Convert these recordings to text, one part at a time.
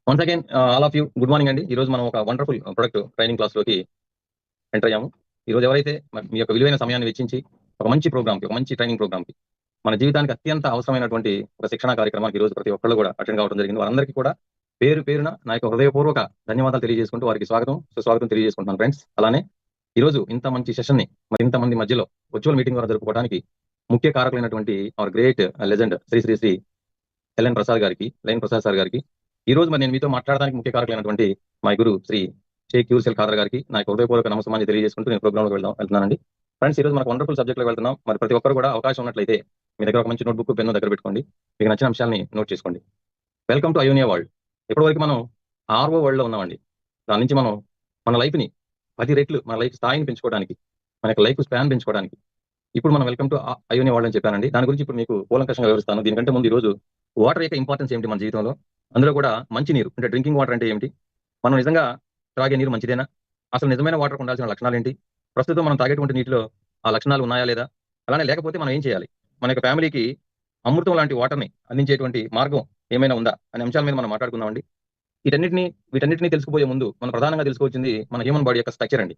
Once again all of you good morning అండి. ఈ రోజు మనం ఒక వండర్ఫుల్ ప్రొడక్ట్ ట్రైనింగ్ క్లాస్ లోకి ఎంటర్ అయ్యాము. ఈ రోజు ఎవరైతే మీ యొక్క విలువైన సమయాన్ని వెచ్చించి ఒక మంచి ప్రోగ్రామ్ కి, ఒక మంచి ట్రైనింగ్ ప్రోగ్రామ్ కి, మన జీవితానికి అత్యంత అవసరమైనటువంటి ఒక శిక్షణ కార్యక్రమానికి ఈ రోజు ప్రతి ఒక్కళ్ళు కూడా అటెండ్ కావడం జరిగింది. వారందరికీ కూడా పేరు పేరున నా యొక్క హృదయపూర్వక ధన్యవాదాలు తెలియజేసుకుంటూ వారికి స్వాగతం సుస్వాగతం తెలియజేసుకుంటున్నాను ఫ్రెండ్స్. అలానే ఈ రోజు ఇంత మంచి సెషన్ ని మరి ఇంతమంది మధ్యలో వర్చువల్ మీటింగ్ ద్వారా జరుపుకోవడానికి ముఖ్య కారకులైనటువంటి our great legend Shri Shri Shri లైన్ ప్రసాద్ సార్ గారికి ఈ రోజు మరి నేను మీతో మాట్లాడడానికి ముఖ్య కారకులైనటువంటి మా గురు శ్రీ షేక్ యూర్సెల్ ఖాదర్ గారికి నా యొక్క హృదయపూర్వక నమస్కారాన్ని తెలియజేసుకుంటూ నేను ప్రోగ్రామ్ లో వెళ్తున్నానండి. ఫ్రెండ్స్, ఈ రోజు మనకు వండర్ఫుల్ సబ్జెక్ట్ లో వెళ్తున్నాం. మరి ప్రతి ఒక్కరు కూడా అవకాశం ఉన్నట్లయితే మీ దగ్గర ఒక మంచి నోట్బుక్ పెన్ను దగ్గర పెట్టుకోండి, మీకు నచ్చిన అంశాలని నోట్ చేసుకోండి. Welcome to Ionia world. ఇప్పటివరకు మనం ఆర్ఓ వరల్డ్ లో ఉన్నామండి. దాని నుంచి మనం మన లైఫ్ ని 10 రెట్లు మన లైఫ్ స్థాయిని పెంచుకోవడానికి, మన యొక్క లైఫ్ స్పాన్ పెంచుకోవడానికి ఇప్పుడు మనం వెల్కమ్ టు అయోనియా వరల్డ్ అని చెప్పానండి. దాని గురించి ఇప్పుడు మీకు కూలంకషంగా వివరిస్తాను. దీనికంటే ముందు ఈ రోజు వాటర్ యొక్క ఇంపార్టెన్స్ ఏమిటి మన జీవితంలో, అందులో కూడా మంచి నీరు అంటే డ్రింకింగ్ వాటర్ అంటే ఏమిటి, మనం నిజంగా త్రాగే నీరు మంచిదేనా, అసలు నిజమైన వాటర్ ఉండాల్సిన లక్షణాలు ఏంటి, ప్రస్తుతం మనం తాగేటువంటి నీటిలో ఆ లక్షణాలు ఉన్నాయా లేదా, అలానే లేకపోతే మనం ఏం చేయాలి, మన యొక్క ఫ్యామిలీకి అమృతం లాంటి వాటర్ని అందించేటువంటి మార్గం ఏమైనా ఉందా అనే అంశాల మీద మనం మాట్లాడుకుందామండి. వీటన్నిటిని తెలుసుకుపోయే ముందు మనం ప్రధానంగా తెలుసుకోవాల్సింది మన హ్యూమన్ బాడీ యొక్క స్ట్రక్చర్ అండి.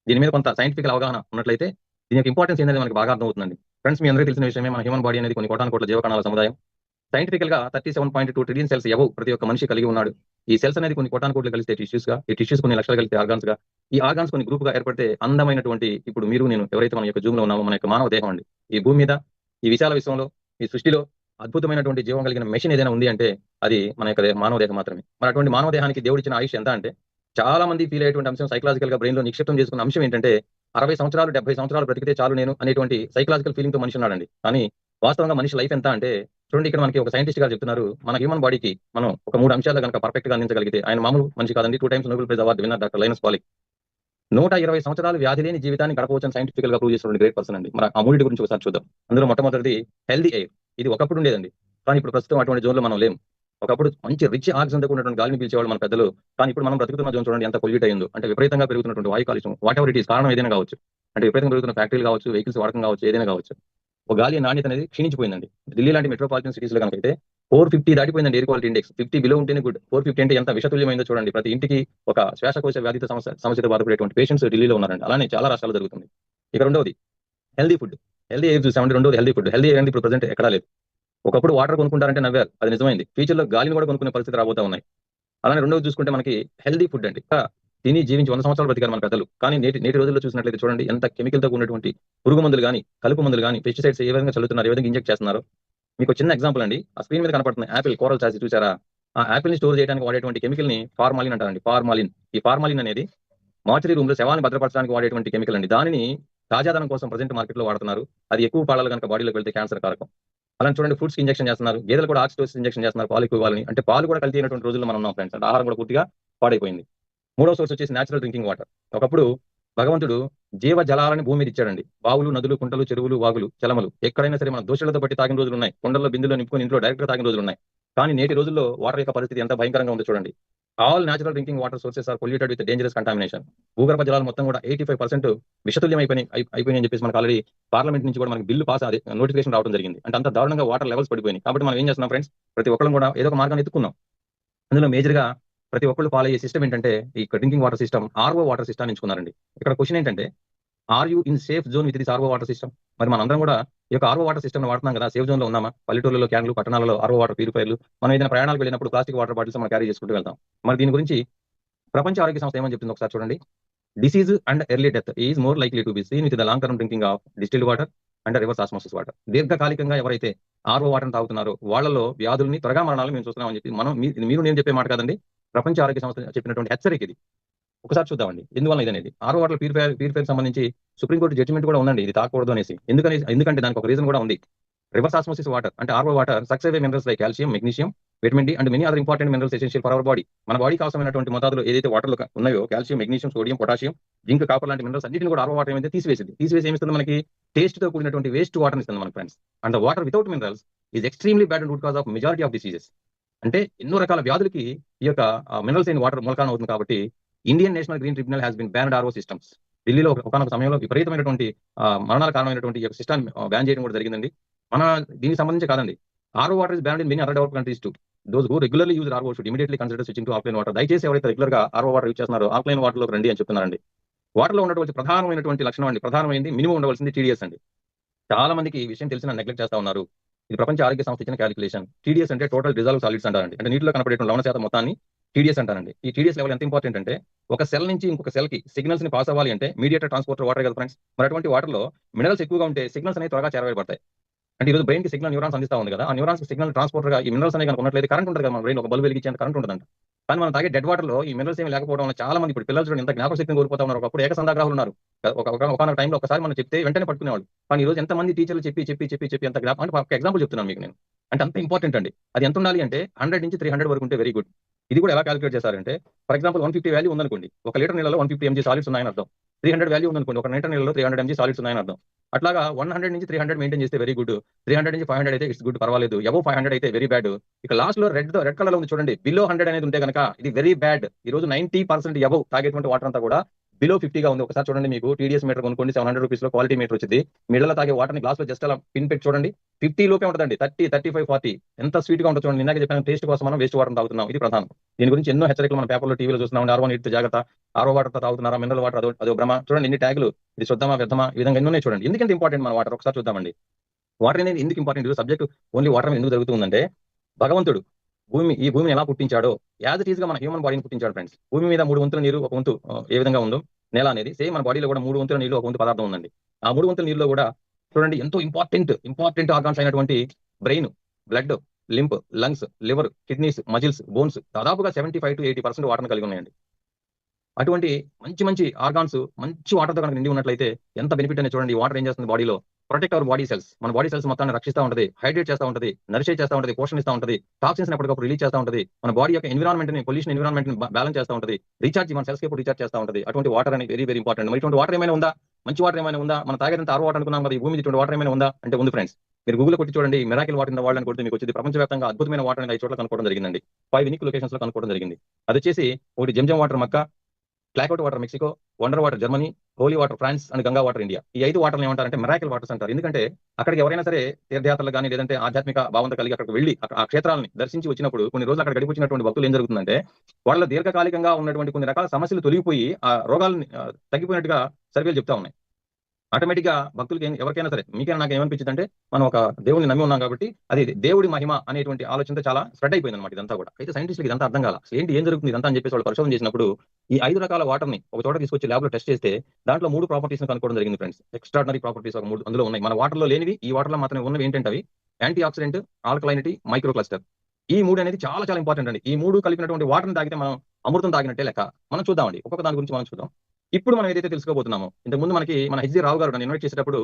దీని మీద కొంత సైంటిఫికల్ అవగాహన ఉన్నట్లయితే దీని యొక్క ఇంపార్టెన్స్ ఏంటనేది మనకి బాగా అర్థమవుతుందండి. ఫ్రెండ్స్, మీ అందరికీ తెలిసిన విషయమే, మన హ్యూమన్ బాడీ అనేది కొన్ని కోటాను కోట్ల జీవకణాల సముదాయం. సైంటిఫికల్ గా 37.2 ట్రిలియన్ సెల్స్ ఎవో ప్రతి ఒక్క మనిషి కలిగి ఉన్నాడు. ఈ సెల్స్ అనేది కొన్ని కోటాను కోట్లు కలిస్తే టిష్యూస్ గా, ఈ టిష్యూస్ కొన్ని లక్షలు కలిస్తే ఆర్గాన్స్ గా, ఈ ఆర్గాన్స్ కొన్ని గ్రూప్ గా ఏర్పడితే అందమైనటువంటి ఇప్పుడు మీరు నేను ఎవరైతే మన యొక్క జూమ్ లో ఉన్నామో మన యొక్క మానవ దేహం అండి. ఈ భూమి మీద, ఈ విశాల విశ్వంలో, ఈ సృష్టిలో అద్భుతమైనటువంటి జీవం కలిగిన మెషిన్ ఏదైనా ఉంది అంటే అది మన యొక్క మానవ దేహం మాత్రమే. మరి అటువంటి మానవ దేహానికి దేవుడిచ్చిన ఆయుష్ ఎంత అంటే, చాలా మంది ఫీల్ అయ్యేటువంటి అంశం, సైకలాజికల్ గా బ్రెయిన్ లో నిక్షిప్తం చేసుకున్న అంశం ఏంటంటే 60 సంవత్సరాలు 70 సంవత్సరాలు బ్రతికితే చాలు నేను అనేటువంటి సైకలాజికల్ ఫీలింగ్ తో మనిషి ఉన్నాడండి. కానీ వాస్తవంగా మనిషి లైఫ్ ఎంత అంటే, చూడండి ఇక్కడ మనకి ఒక సైంటిస్ట్ గారు చెప్తున్నారు, మన హ్యూమన్ బాడీకి మనం ఒక 3 అంశాలు కనుక పర్ఫెక్ట్ గా అందించగలిగితే, ఆయన మామూలు మనిషి కాదండి, 2 times Nobel prize award winner doctor Linus Pauling 120 సంవత్సరాలు వ్యాధి లేని జీవితాన్ని గడపవచ్చని సైంటిఫికల్ గా ప్రూవ్ చేసిన గ్రేట్ పర్సన్ అండి. మరి ఆ మూడింటి గురించి ఒకసారి చూద్దాం. అందులో మొట్టమొదటిది హెల్దీ ఎయిర్. ఇది ఒకప్పుడు ఉండేదండి, కానీ ఇప్పుడు ప్రస్తుతం అటువంటి జోన్ లో మనం లేము. ఒకప్పుడు మంచి రిచ్ ఆక్సిజన్ తో ఉన్నటువంటి గాలిని పీల్చేవాళ్ళు మన పెద్దలు, కానీ ఇప్పుడు మనం బ్రతుకుతున్న జోన్ చూడండి ఎంత పొల్యూట్ అయిందో. అంటే విపరీతంగా పెరుగుతున్నటువంటి వాయు కాలుష్యం, వాట్ ఎవర్ ఇట్ ఈస్, కారణం ఏదైనా కావచ్చు. అంటే విపరీతంగా పెరుగుతున్న ఫ్యాక్టరీలు కావచ్చు, వెహికల్స్ వాడకం కావచ్చు, ఏదైనా కావచ్చు. ఒక గాలి నాణ్యత అనేది క్షీణించిపోయిందండి. ఢిల్లీ లాంటి మెట్రోపాలిటన్ సిటీస్ లో కనుకైతే 450 దాటిపోయిందండి ఎయిర్ క్వాలిటీ ఇండెక్స్. 50 బిలో ఉంటేనే గుడ్. 450 అంటే ఎంత విషతుల్యమైందో చూడండి. ప్రతి ఇంటికి ఒక శ్వాసకోశ వ్యాధితో సమస్యతో బాధపడేటువంటి పేషెంట్స్ ఢిల్లీలో ఉన్నారండి. అలానే చాలా రాష్ట్రాలు జరుగుతుంది. ఇక రెండవది హెల్దీ ఫుడ్. హెల్దీ ఎయిర్ చూసామండి. రెండోది హెల్దీ ఫుడ్. హెల్దీ ఎయిర్ అనేది ఇప్పుడు ప్రజెంట్ ఎక్కడా లేదు. ఒకప్పుడు వాటర్ కొనుక్కుంటారంటే నవ్వారు, అది నిజమైంది. ఫ్యూచర్ లో గాలిని కూడా కొనుక్కునే పరిస్థితి రాబోతా ఉన్నాయి. అలానే రెండోది చూసుకుంటే మనకి హెల్దీ ఫుడ్ అండి. తిని జీవించి 100 సంవత్సరాలు బ్రతికారు మన పెద్దలు. కానీ నేటి రోజుల్లో చూసినట్లయితే చూడండి ఎంత కెమికల్ తో ఉన్నటువంటి పురుగు మందులు కానీ, కలుపు మందులు కానీ, పెస్టిసైడ్స్ ఏ విధంగా చల్లుతున్నారు, ఏ విధంగా ఇంజెక్ట్ చేస్తున్నారు. మీకు చిన్న ఎగ్జాంపుల్ అండి, ఆ స్క్రీన్ మీద కనపడుతుంది యాపిల్ కోరల్ చాసి చూసారా? ఆ యాపిల్ ని స్టోర్ చేయడానికి వాడేటువంటి కెమికల్ ని ఫార్మాలిన్ అంటారండి. ఫార్మాలిన్. ఈ ఫార్మాలిన్ అనేది మార్చరీ రూమ్ లో శవాన్ని భద్రపరచడానికి వాడేటువంటి కెమికల్ అండి. దానిని తాజాదనం కోసం ప్రజెంట్ మార్కెట్ లో వాడుతున్నారు. అది ఎక్కువ పాలలో కనుక బాడీలోకి వెళ్తే క్యాన్సర్ కారకం. అలా చూడండి, ఫ్రూట్స్ ఇంజెక్షన్ చేస్తున్నారు, గేదెలు కూడా ఆక్సిటోసిస్ ఇంజెక్షన్ చేస్తున్నారు పాలు ఎక్కువ ఇవ్వాలని. అంటే పాలు కూడా కల్తీ అయినటువంటి రోజుల్లో మనం ఉన్నాం ఫ్రెండ్స్. అంటే ఆహారం కూడా పూర్తిగా పాడైపోయింది. మూడో సోర్స్ వచ్చేసి నేచురల్ డ్రింకింగ్ వాటర్. ఒకప్పుడు భగవంతుడు జీవ జలాలని భూమి మీద ఇచ్చాడండి. బావులు, నదులు, కుంటలు, చెరువులు, వాగులు, చలమలు ఎక్కడైనా సరే మన దోషులతో బట్టి తాగిన రోజులు ఉన్నాయి. కొండల్లో బిందులో నింపుకొని ఇంట్లో డైరెక్ట్ గా తాగిన రోజులు ఉన్నాయి. కానీ నేటి రోజుల్లో వాటర్ యొక్క పరిస్థితి ఎంత భయంకరంగా ఉందో చూడండి. All natural drinking water sources are polluted with dangerous contamination. భూగర్భ జలాలు మొత్తం కూడా 85% విషతుల్యం అయిపోయినాయి అని చెప్పేసి మనకు ఆల్రెడీ పార్లమెంట్ నుంచి కూడా మనకి బిల్లు పాస్ అది నోటిఫికేషన్ రావడం జరిగింది. అంటే అంత దారుణంగా వాటర్ లెవెల్స్ పడిపోయినాయి. కాబట్టి మనం ఏం చేస్తున్నాం ఫ్రెండ్స్, ప్రతి ఒక్కరు కూడా ఏదో ఒక మార్గాన్ని ఎత్తుకున్నాం. అందులో మేజర్ గా ప్రతి ఒక్కళ్ళు ఫాలో అయ్యే సిస్టమ్ ఏంటంటే ఈ drinking water system, RO water system ఎంచుకున్నారండి. ఇక్కడ క్వశ్చన్ ఏంటంటే, are you in safe zone with this RO water system? మరి మనం అందరం కూడా ఈ యొక్క ఆర్ఓ వాటర్ సిస్టమ్ వాడుతున్నాం కదా, సేఫ్ జోన్ లో ఉన్నామా? పల్లెటూరులో క్యాన్లు, పట్టణాలలో ఆర్ఓ వాటర్ ప్యూరిఫైర్లు, మనం ఏదైనా ప్రయాణాలకు వెళ్ళినప్పుడు ప్లాస్టిక్ వాటర్ బాటిల్స్ మనం క్యారీ చేసుకుంటూ వెళ్తాం. మరి దీని గురించి ప్రపంచ ఆరోగ్య సంస్థ ఏమని చెప్తుంది ఒకసారి చూడండి. Disease and early death is more likely to be seen with the long term drinking of distilled water and reverse osmosis water. దీర్ఘకాలికంగా ఎవరైతే ఆర్ఓ వాటర్ తాగుతున్నారో వాళ్ళలో వ్యాధుల్ని, త్వరగా మరణాలు మేము చూస్తున్నామని చెప్పి మీరు నేను చెప్పే మాట కాదండి, ప్రపంచ ఆరోగ్య సంస్థ చెప్పినటువంటి హెచ్చరిక ఇది. ఒకసారి చూద్దామండి ఎందువల్ల ఇదనేది. ఆర్ఓ వాటర్ ప్యూరిఫైర్ సంబంధించి సుప్రీంకోర్టు జడ్జిమెంట్ కూడా ఉందండి, ఇది తాకూడదు అనేసి. ఎందుకంటే దానికి ఒక రీజన్ కూడా ఉంది. రివర్స్ ఆస్మోసిస్ వాటర్ అంటే RO water sucks away minerals like calcium, magnesium, vitamin D and many other important minerals essential for our body. మన బాడీకి అవసరమైనటువంటి మోతాదులో ఏదైతే వాటర్లో ఉన్నాయో calcium, magnesium, sodium, potassium, zinc, copper లాంటి మినరల్స్ అన్నిటిని కూడా ఆర్ఓ వాటర్ ఏమైతే తీసివేసి ఏమిస్తుంది మనకి, టేస్ట్ తో కూడినటువంటి వేస్ట్ వాటర్ ఇస్తుంది మన friends. And water without minerals is extremely bad and root cause of majority of diseases. అంటే ఎన్నో రకాల వ్యాధులకి ఈ యొక్క మినరల్స్ అయిన వాటర్ మూలకారణం అవుతుంది. కాబట్టి Indian national green tribunal has been banned RO systems. ఢిల్లీలో ఒకనొక సమయంలో విపరీతమైనటువంటి మరణాల కారణమైనటువంటి ఈ యొక్క సిస్టమ్ బ్యాన్ చేయడం కూడా జరిగిందండి. మన దీనికి సంబంధించి కాదండి, RO water is banned in many other developed countries to. Those who regularly use RO should immediately consider switching to offline water. దయచేసి ఎవరైతే రెగ్యులర్ గా ఆర్ఓ వాటర్ యూజ్ చేస్తున్నారో ఆఫ్లైన్ వాటర్ లోకి రండి అని చెప్తున్నారండి. వాటర్ లో ఉన్నటువంటి ప్రధానమైనటువంటి లక్షణం అండి, ప్రధానమైనది మినిమం ఉండవలసింది టీడీఎస్ అండి. చాలా మందికి ఈ విషయం తెలిసిన నెగ్లెక్ట్ చేస్తా ఉన్నారు. ఇది ప్రపంచ ఆరోగ్య సంస్థ ఇచ్చిన క్యాలిక్యులేషన్. టీడీఎస్ అంటే టోటల్ డిజాల్వ్ సాలిడ్స్ అంటారండి. అంటే నీటిలో కనపడేటువంటి లవణ శాతం మొత్తాన్ని టీడీఎస్ అంటారండి. ఈ టీడీఎస్ లెవెల్ ఎంత ఇంపార్టెంట్ అంటే ఒక సెల్ నుంచి ఇంకొక సెల్ కి సిగ్నల్స్ ని పాస్ అవ్వాలి అంటే మీడియేటర్ ట్రాన్స్పోర్టర్ వాటర్ కదా ఫ్రెండ్స్. మరి అటువంటి వాటర్ లో మినరల్స్ ఎక్కువగా ఉంటే సిగ్నల్స్ అనేవి త్వరగా చేరవేయబడతాయి. అంటే ఈరోజు బ్రెయిన్ కి సిగ్నల్ న్యూరాన్స్ అందిస్తా ఉంది కదా, ఆ న్యూరాన్స్ సిగ్నల్ ట్రాన్స్పోర్టర్ గా ఈ మినరల్స్ అనేవి కనుక ఉన్నట్లయితే కరెంట్ ఉంటుంది కదా, మన బ్రెయిన్ ఒక బల్బు వెలిగించేంత కరెంట్ ఉంటుందంట. కానీ మనం తాగే డెడ్ వాటర్ లో ఈ మినరల్స్ ఏమి లేకపోవడం వల్ల చాలా మంది ఇప్పుడు పిల్లలు చూడండి ఎంత జ్ఞాపక శక్తిని కోల్పోతా ఉన్నారు. ఒకప్పుడు ఏకసంధాగ్రాహులు ఉన్నారు. ఒక టైంలో ఒకసారి మనం చెప్తే వెంటనే పట్టుకునేవాళ్ళు. కానీ ఈ రోజు ఎంత మంది టీచర్లు చెప్పి ఎంత జ్ఞాపకం అంటే ఒక ఎగ్జాంపుల్ చెప్తున్నాను మీకు నేను. అంటే అంత ఇంపార్టెంట్ అండి. అది ఎంత ఉండాలి అంటే 100 నుంచి 300 వరకు ఉంటే వెరీ గుడ్. ఇది కూడా ఎలా క్యాలిక్యులేట్ చేస్తారంటే ఫర్ ఎగ్జాంపుల్ 150 వాల్యూ ఉందనుకోండి, ఒక లీటర్ నీళ్ళలో 150 mg సాలిడ్స్ ఉన్నాయని అర్థం. 300 వాల్యూ ఉందనుకోండి, ఒక లీటర్ నీళ్ళలో 300 mg సాలిడ్స్ ఉన్నాయని అర్థం. అట్లాగా 100 నుంచి 300 మెయింటైన్ చేస్తే వెరీ గుడ్. 300 నుంచి 500 అయితే ఇట్స్ గుడ్, పర్వాలేదు. అబౌవ్ 500 అయితే వెరీ బ్యాడ్. ఇక లాస్ట్ లో రెడ్ కలర్ లో ఉంది చూడండి, బిలో 100 అనేది ఉంటే కనుక ఇది వెరీ బ్యాడ్. ఈ రోజు 90% అబౌవ్ తాగేటువంటి వాటర్ అంతా కూడా బిలో 50 గా ఉంది. ఒకసారి చూడండి, మీకు టీడీఎస్ మీటర్ కొనుక్కోండి, 700 రూపీస్ లో క్వాలిటీ మీటర్ వచ్చింది. మిళ్ళలో తాగే వాటర్ ని గ్లాస్ లో జస్ట్ అలా పిన్ పెట్టి చూడండి, 50 లోపే ఉంటుందండి. 30, 35, 40 ఎంత స్వీట్ గా ఉంటుంది చూడండి. ఇందాక చెప్పిన టేస్ట్ కోసం మనం వేస్ట్ వాటర్ తాగుతున్నాం, ఇది ప్రధానం. దీని గురించి ఎన్నో హెచ్చరికలు మన పేపర్లో టీవీలో చూస్తున్నాం. ఆర్ఓ నీటి జాగ్రత్త, ఆర్ఓ వాటర్ తాగుతున్నారా, మినరల్ వాటర్ అదో భ్రమ. చూడండి ఎన్ని ట్యాగులు, ఇది శుద్ధమా వ్యర్థమా, ఈ విధంగా ఎన్నో చూడండి. ఎందుకంటే ఇంపార్టెంట్ మన వాటర్ ఒకసారి చూద్దామండి. వాటర్ అనేది ఎందుకు ఇంపార్టెంట్, సబ్జెక్ట్ ఓన్లీ వాటర్ ఎందుకు జరుగుతుందంటే భగవంతుడు ఈ భూమిని ఎలా పుట్టించాడో యాజ్ ఇట్ ఈస్ గా మన హ్యూమన్ బాడీని పుట్టించాడు ఫ్రెండ్స్. భూమి మీద 3 వంతుల నీరు, 1 వంతు ఏ విధంగా ఉందో నేల అనేది, సేమ్ మన బాడీలో కూడా 3 వంతుల నీళ్ళు, 1 వంతు పదార్థం ఉందండి. ఆ 3 వంతుల నీళ్ళలో కూడా చూడండి ఎంతో ఇంపార్టెంట్ ఆర్గాన్స్ అయినటువంటి brain, blood, lymph, lungs, liver, kidneys, muscles, bones దాదాపుగా 75 to 80% వాటర్ కలిగి ఉన్నాయండి. అటువంటి మంచి ఆర్గాన్స్ మంచి వాటర్ తో కనుక నిండి ఉన్నట్లయితే ఎంత బెనిఫిట్ అనేది చూడండి. వాటర్ ఏం చేస్తుంది బాడీలో, ప్రొటెక్ట్ అవర్ బాడీ సెల్స్, మన బాడీ సెల్స్ మొత్తాన్ని రక్షిస్తూ ఉంటుంది, హైడ్రేట్ చేస్తూ ఉంటుంది, నరిషేట్ చేస్తూ ఉంటుంది, పోషణ ఇస్తూ ఉంటుంది, టాక్సిన్స్ ఎప్పటికప్పుడు రిలీజ్ చేస్తూ ఉంటుంది, మన బాడీ యొక్క ఎన్విరాన్మెంట్ ని, పొల్యూషన్ ఎన్విరాన్మెంట్ ని బ్యాలెన్స్ చేస్తూ ఉంటుంది, రీఛార్జ్ మన సెల్స్ కి రీఛార్జ్ చేస్తూ ఉంటుంది. అటువంటి వాటర్ అనేది వెరీ ఇంపార్టెంట్. మరి ఇటువంటి వాటర్ ఏమైనా ఉందా, మంచి వాటర్ ఏమైనా ఉందా, మన తాగేదంత ఆర్ఓ వాటర్ అనుకున్నాం కదా, ఈ భూమి ఇటువంటి వాటర్ ఏమైనా ఉందా అంటే ఉంది ఫ్రెండ్స్. మీరు గూగుల్ కొట్టి చూడండి, మిరాకిల్ వాటర్ ఇన్ వరల్డ్ అని కొడితే మీకు వచ్చేది ప్రపంచవ్యాప్తంగా అద్భుతమైన వాటర్ అనేది 5 చోట్ల కనుక్కోవడం జరిగిందండి. 5 యూనిక్ లొకేషన్స్ లో కనుక్కోవడం జరిగింది. అది వచ్చేసి ఒకటి Zamzam water Mecca, Tlacote water Mexico, wonder water Germany, holy water France and Ganga water India. ఈ 5 వాటర్లు ఏమంటారంటే మిరాకిల్ వాటర్స్ అంటారు. ఎందుకంటే అక్కడికి ఎవరైనా సరే తీర్థయాత్రలు కానీ లేదంటే ఆధ్యాత్మిక భావంతో కలిగి అక్కడికి వెళ్ళి ఆ క్షేత్రాలను దర్శించి వచ్చినప్పుడు కొన్ని రోజులు అక్కడ గడిపించినటువంటి భక్తులు ఏం జరుగుతుందంటే వాళ్ళ దీర్ఘకాలికంగా ఉన్నటువంటి కొన్ని రకాల సమస్యలు తొలగిపోయి ఆ రోగాలను తగ్గిపోయినట్టుగా సర్వేలు చెప్తా ఉన్నాయి. ఆటోమేటిక్ గా భక్తులకి ఎవరికైనా సరే, మీకైనా నాకు ఏమనిపించింది అంటే మనం ఒక దేవుడిని నమ్మి ఉన్నాం కాబట్టి అది దేవుడి మహిమ అనేటువంటి ఆలోచనతో చాలా స్ప్రెడ్ అయిపోయింది అనమాట ఇదంతా కూడా. అయితే సైంటిస్టులకు ఇదంతా అర్థం కాల, ఏం జరుగుతుంది ఇదంతా అని చెప్పేసి వాళ్ళు పరిశోధన చేసినప్పుడు ఈ 5 రకాల వాటర్ ని ఒక చోట తీసుకొచ్చి ల్యాబ్ లో టెస్ట్ చేస్తే దాంట్లో 3 ప్రాపర్టీస్ కనుక్కోవడం జరిగింది ఫ్రెండ్స్. ఎక్స్ట్రాడినరీ ప్రాపర్టీస్ ఒక 3 అందులో ఉన్నాయి. మన వాటర్ లో లేనివి ఈ వాటర్ లో మాత్రమే ఉన్నవి. ఏంటంటే అవి anti oxidant, alkalinity, micro cluster. ఈ 3 అనేది చాలా ఇంపార్టెంట్ అండి. ఈ 3 కలిపినటువంటి వాటర్ ని తాగితే మనం అమృతం తాగినట్టే లెక్క. మనం చూద్దామండి, ఒక్కొక్క దాని గురించి మనం చూద్దాం. ఇప్పుడు మనం ఏదైతే తెలుసుకోబోతున్నామో, ఇంతకు ముందు మన హెచ్జి రావు గారు నన్ను ఇన్వైట్ చేసేటప్పుడు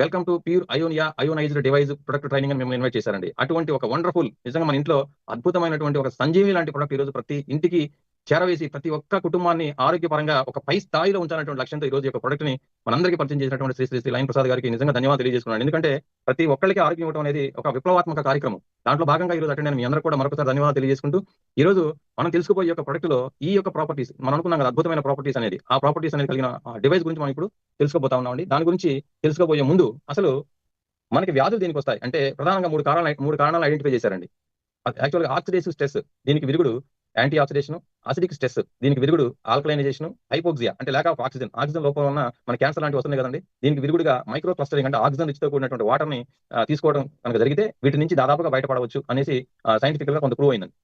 welcome to pure Ionia ionized device product training అని మిమ్మల్ని ఇన్వైట్ చేశారండి. అటువంటి ఒక వండర్ఫుల్, నిజంగా మన ఇంట్లో అద్భుతమైనటువంటి ఒక సంజీవి లాంటి ప్రొడక్ట్ ఈ రోజు ప్రతి ఇంటికి చేరవేసి ప్రతి ఒక్క కుటుంబాన్ని ఆరోగ్యపరంగా ఒక పై స్థాయిలో ఉంచాలనేటువంటి లక్ష్యంతో ఈ రోజు యొక్క ప్రొడక్ట్ ని మనందరికీ పరిచయం చేసినటువంటి శ్రీ లైన్ ప్రసాద్ గారికి నిజంగా ధన్యవాదాలు తెలియజేసుకున్నాను. ఎందుకంటే ప్రతి ఒక్కరికి ఆరోగ్యం ఇవ్వడం అనేది ఒక విప్లవాత్మక కార్యక్రమం. దాంట్లో భాగంగా ఈ రోజు అటెండ్ అయిన మీ అందరూ కూడా మరొకసారి ధన్యవాదాలు తెలియజేసుకుంటూ ఈ రోజు మనం తెలుసుకోబోయే యొక్క ప్రొడక్ట్ లో ఈ యొక్క ప్రాపర్టీస్ మనం అనుకున్నాం కదా, అద్భుతమైన ప్రాపర్టీస్ అనేది, ఆ ప్రాపర్టీస్ అనేది కలిగిన డివైస్ గురించి మనం ఇప్పుడు తెలుసుకోబోతా ఉన్నామండి. దాని గురించి తెలుసుకోబోయే ముందు అసలు మనకి వ్యాధులు దేనికి వస్తాయి అంటే ప్రధానంగా 3 కారణాలు ఐడెంటిఫై చేశారండి. యాక్చువల్గా ఆక్సిడేటివ్ స్ట్రెస్, దీనికి విరుగుడు యాంటీ ఆక్సిడేషన్, అసిడిక్ స్ట్రెస్, దీనికి విరుగుడు ఆల్కలైనైజేషన్, హైపోక్సియా అంటే ల్యాక్ ఆఫ్ ఆక్సిజన్ లోపల ఉన్న మన క్యాన్సర్ లాంటివి వస్తున్నాయి కదండి, దీనికి విరుగుడుగా మైక్రో క్లస్టరింగ్ అంటే ఆక్సిజన్ రిచ్ తో కూడినటువంటి వాటర్ ని తీసుకోవడం కనుక జరిగితే వీటి నుంచి దాదాపుగా బయటపడవచ్చు అనేసి సైంటిఫికల్ గా కొంత ప్రూవ్ అయిందండి.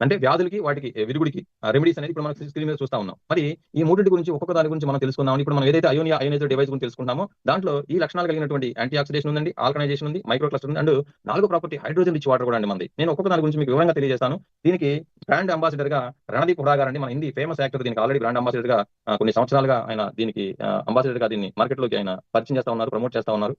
అంటే వ్యాధులకి వాటికి విరుగుడికి రెమెడీస్ అనేది ఇప్పుడు మనం స్క్రీన్ మీద చూస్తా ఉన్నాం. మరి ఈ 3 గురించి ఒక్కొక్క దాని గురించి మనం తెలుసుకుందాం. ఇప్పుడు మనం ఏదైతే అయోనైజ్డ్ డివైస్ గురించి తెలుసుకుంటామో దాంట్లో ఈ లక్షణాలు కలిగినటువంటి యాంటీ ఆక్సిడేషన్ ఉందండి, ఆల్కలైజేషన్ ఉంది, మైక్రో క్లస్టర్ ఉంది, అండ్ 4వ ప్రాపర్టీ హైడ్రోజన్ రిచ్ వాటర్ కూడా అండి మనది. నేను ఒక్కొక్క దాని గురించి మీకు వివరంగా తెలియజేస్తాను. దీనికి బ్రాండ్ అంబాసిడర్ గా రణదీప్ హుడా గారు అండి, మన హిందీ ఫేమస్ యాక్టర్. దీనికి ఆల్రెడీ బ్రాండ్ అంబాసిడర్ గా కొన్ని సంవత్సరాలుగా ఆయన దీనికి అంబాసిడర్ గా దీన్ని మార్కెట్ లోకి ఆయన పరిచయం చేస్తా ఉన్నారు, ప్రమోట్ చేస్తా ఉన్నారు.